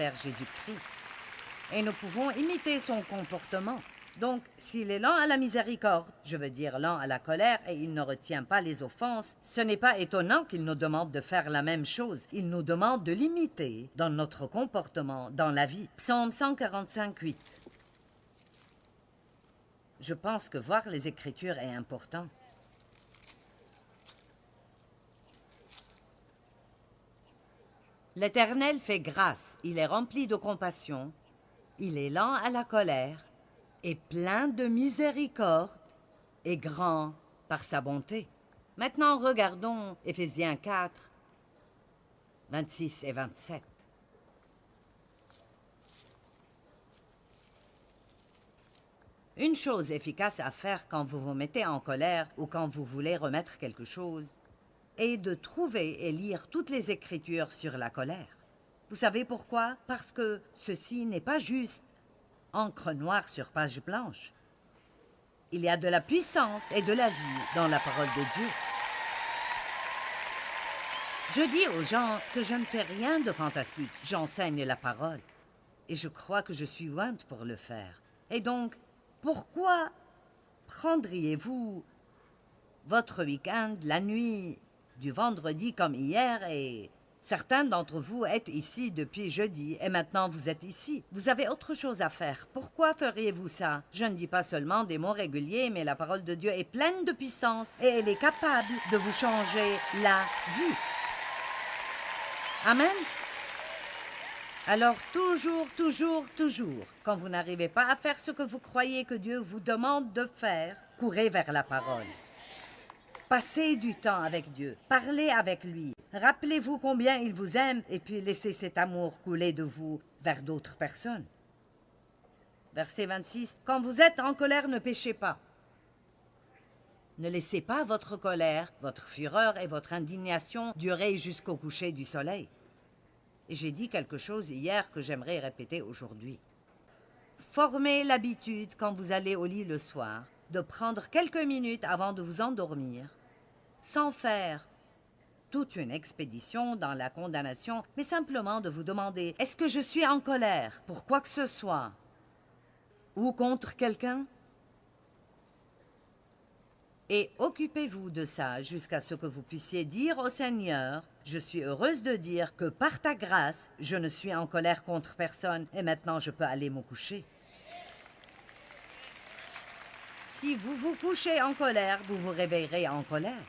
travers Jésus-Christ. Et nous pouvons imiter son comportement. Donc, s'il est lent à la miséricorde, je veux dire lent à la colère, et il ne retient pas les offenses, ce n'est pas étonnant qu'il nous demande de faire la même chose. Il nous demande de l'imiter dans notre comportement, dans la vie. Psaume 145, 8. Je pense que voir les Écritures est important. L'Éternel fait grâce, il est rempli de compassion, il est lent à la colère, et plein de miséricorde, et grand par sa bonté. Maintenant, regardons Éphésiens 4, 26 et 27. Une chose efficace à faire quand vous vous mettez en colère ou quand vous voulez remettre quelque chose est de trouver et lire toutes les Écritures sur la colère. Vous savez pourquoi? Parce que ceci n'est pas juste encre noire sur page blanche. Il y a de la puissance et de la vie dans la parole de Dieu. Je dis aux gens que je ne fais rien de fantastique, j'enseigne la parole. Et je crois que je suis ointe pour le faire. Et donc, pourquoi prendriez-vous votre week-end, la nuit du vendredi comme hier, et certains d'entre vous êtes ici depuis jeudi et maintenant vous êtes ici. Vous avez autre chose à faire. Pourquoi feriez-vous ça? Je ne dis pas seulement des mots réguliers, mais la parole de Dieu est pleine de puissance et elle est capable de vous changer la vie. Amen? Alors toujours, quand vous n'arrivez pas à faire ce que vous croyez que Dieu vous demande de faire, courez vers la parole. Passez du temps avec Dieu, parlez avec lui, rappelez-vous combien il vous aime et puis laissez cet amour couler de vous vers d'autres personnes. Verset 26, quand vous êtes en colère, ne péchez pas. Ne laissez pas votre colère, votre fureur et votre indignation durer jusqu'au coucher du soleil. Et j'ai dit quelque chose hier que j'aimerais répéter aujourd'hui. Formez l'habitude quand vous allez au lit le soir de prendre quelques minutes avant de vous endormir, sans faire toute une expédition dans la condamnation, mais simplement de vous demander, est-ce que je suis en colère pour quoi que ce soit ou contre quelqu'un? Et occupez-vous de ça jusqu'à ce que vous puissiez dire au Seigneur, je suis heureuse de dire que par ta grâce, je ne suis en colère contre personne et maintenant je peux aller me coucher. Si vous vous couchez en colère, vous vous réveillerez en colère.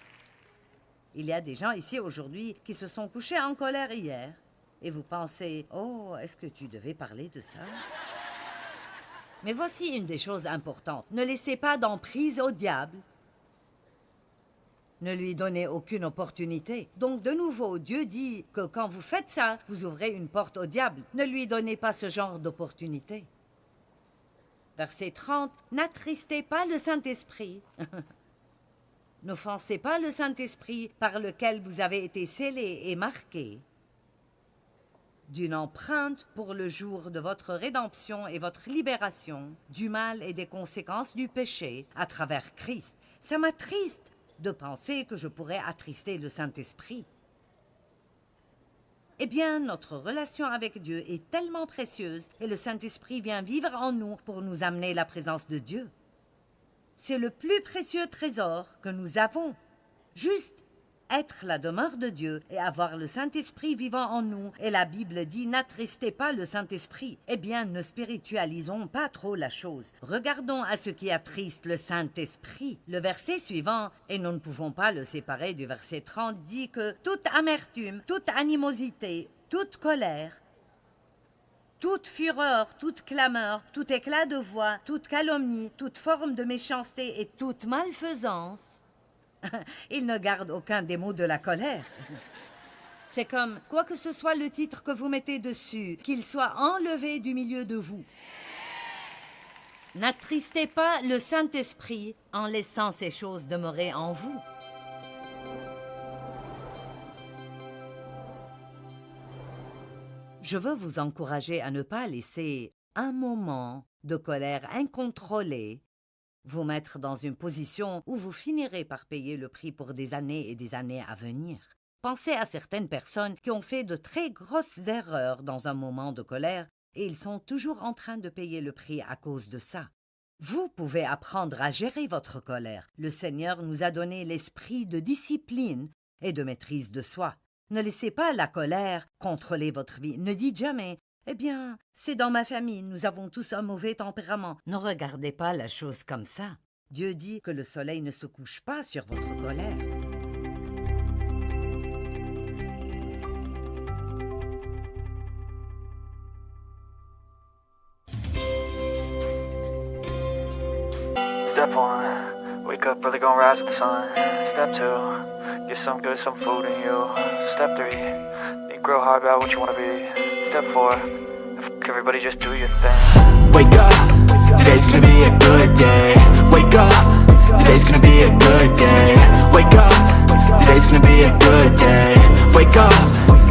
Il y a des gens ici aujourd'hui qui se sont couchés en colère hier et vous pensez, oh, est-ce que tu devais parler de ça? Mais voici une des choses importantes. Ne laissez pas d'emprise au diable. Ne lui donnez aucune opportunité. Donc, de nouveau, Dieu dit que quand vous faites ça, vous ouvrez une porte au diable. Ne lui donnez pas ce genre d'opportunité. Verset 30, n'attristez pas le Saint-Esprit. N'offensez pas le Saint-Esprit par lequel vous avez été scellés et marqués d'une empreinte pour le jour de votre rédemption et votre libération du mal et des conséquences du péché à travers Christ. Ça m'attriste de penser que je pourrais attrister le Saint-Esprit. Eh bien, notre relation avec Dieu est tellement précieuse et le Saint-Esprit vient vivre en nous pour nous amener la présence de Dieu. C'est le plus précieux trésor que nous avons. Juste être la demeure de Dieu et avoir le Saint-Esprit vivant en nous. Et la Bible dit, n'attristez pas le Saint-Esprit. Eh bien, ne spiritualisons pas trop la chose. Regardons à ce qui attriste le Saint-Esprit. Le verset suivant, et nous ne pouvons pas le séparer du verset 30, dit que toute amertume, toute animosité, toute colère, toute fureur, toute clameur, tout éclat de voix, toute calomnie, toute forme de méchanceté et toute malfaisance, il ne garde aucun des mots de la colère. C'est comme, quoi que ce soit le titre que vous mettez dessus, qu'il soit enlevé du milieu de vous. N'attristez pas le Saint-Esprit en laissant ces choses demeurer en vous. Je veux vous encourager à ne pas laisser un moment de colère incontrôlée vous mettre dans une position où vous finirez par payer le prix pour des années et des années à venir. Pensez à certaines personnes qui ont fait de très grosses erreurs dans un moment de colère et ils sont toujours en train de payer le prix à cause de ça. Vous pouvez apprendre à gérer votre colère. Le Seigneur nous a donné l'esprit de discipline et de maîtrise de soi. Ne laissez pas la colère contrôler votre vie. Ne dites jamais « Eh bien, c'est dans ma famille, nous avons tous un mauvais tempérament. » Ne regardez pas la chose comme ça. Dieu dit que le soleil ne se couche pas sur votre colère. Step 1, wake up early, gonna rise with the sun. Step 2, get some good, some food in you. Step 3, think real hard about what you wanna be. Step 4, everybody just do your thing. Wake up, today's gonna be a good day. Wake up, today's gonna be a good day. Wake up, today's gonna be a good day. Wake up,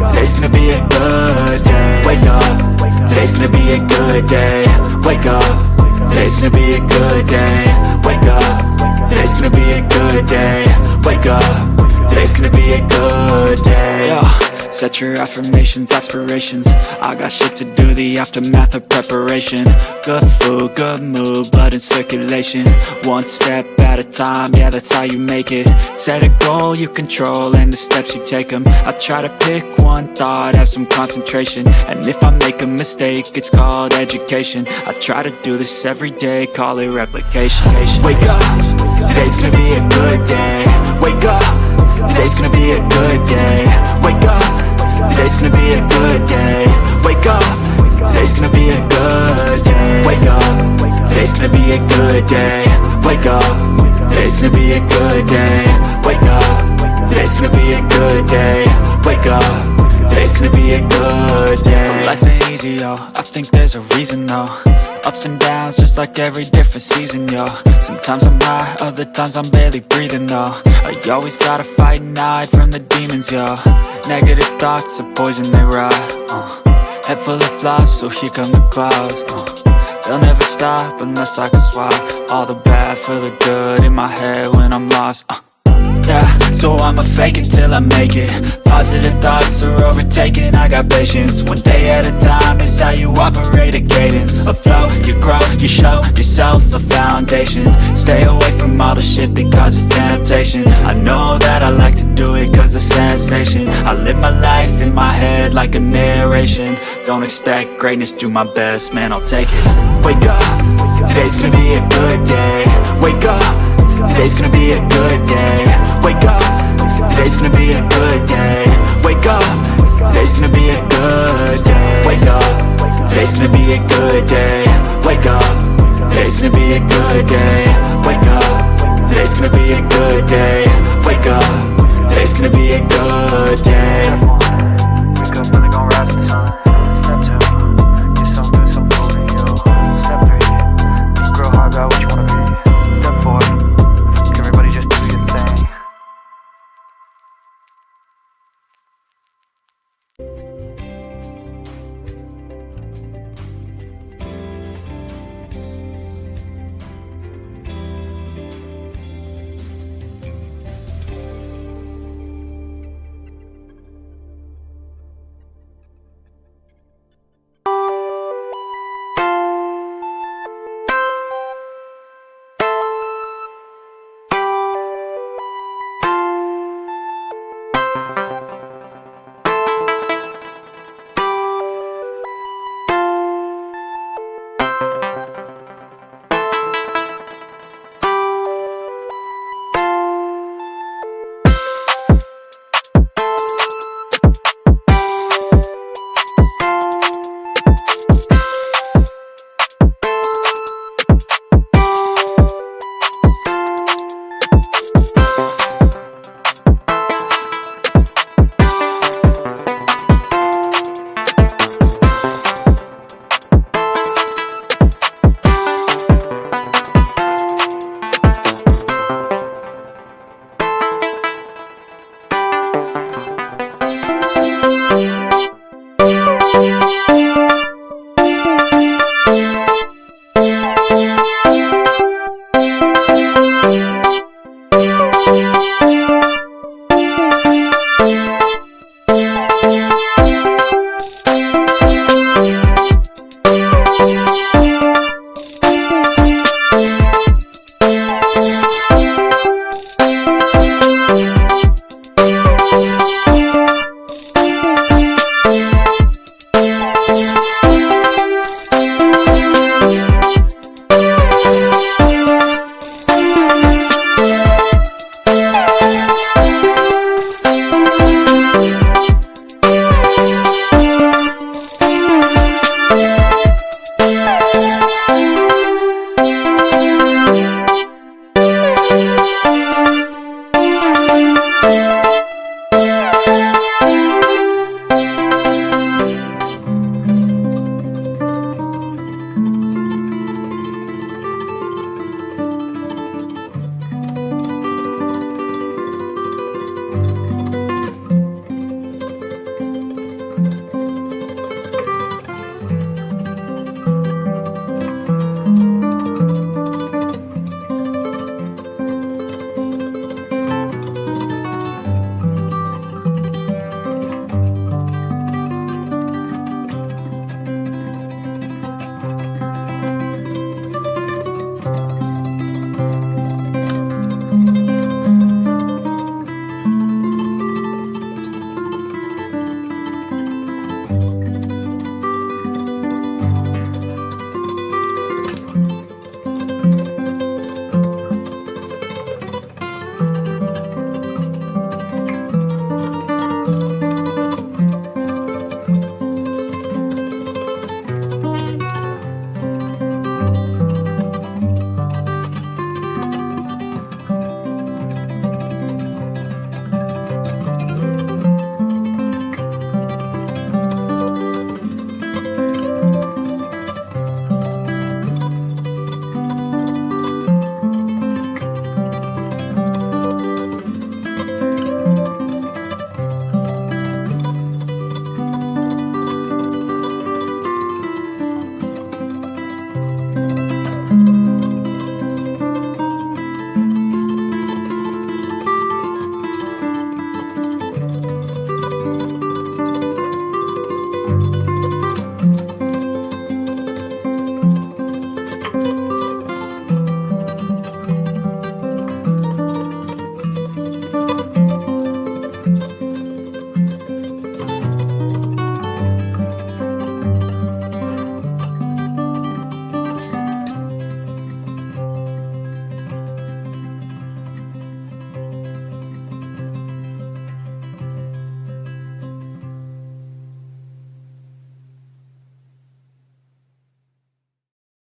today's gonna be a good day. Wake up, today's gonna be a good day. Wake up, today's gonna be a good day. Wake up, today's gonna be a good day. Wake up, today's gonna be a good day. Yo, set your affirmations, aspirations. I got shit to do, the aftermath of preparation. Good food, good mood, blood in circulation. One step at a time, yeah, that's how you make it. Set a goal you control and the steps you take them. I try to pick one thought, have some concentration. And if I make a mistake, it's called education. I try to do this every day, call it replication. Wake up, today's gonna be a good day. Wake up, today's gonna be a good day. Wake up, today's gonna be a good day. Wake up, today's gonna be a good day. Wake up, today's gonna be a good day. Wake up, today's gonna be a good day. Wake up, today's gonna be a good day. Wake up, today's gonna be a good day. So life ain't easy, yo, I think there's a reason though. Ups and downs, just like every different season, yo. Sometimes I'm high, other times I'm barely breathing, though. I always gotta fight and hide from the demons, yo. Negative thoughts are poison, they rot. Head full of flies, so here come the clouds. They'll never stop unless I can swap all the bad for the good in my head when I'm lost. Yeah, so I'ma fake it till I make it. Positive thoughts are overtaken, I got patience. One day at a time is how you operate a cadence. A flow, you grow, you show yourself a foundation. Stay away from all the shit that causes temptation. I know that I like to do it cause it's sensation. I live my life in my head like a narration. Don't expect greatness, do my best, man, I'll take it. Wake up, today's gonna be a good day. Wake up, today's gonna be a good day. Wake up, today's gonna be a good day. Wake up, today's gonna be a good day. Wake up, today's gonna be a good day. Wake up, today's gonna be a good day. Wake up.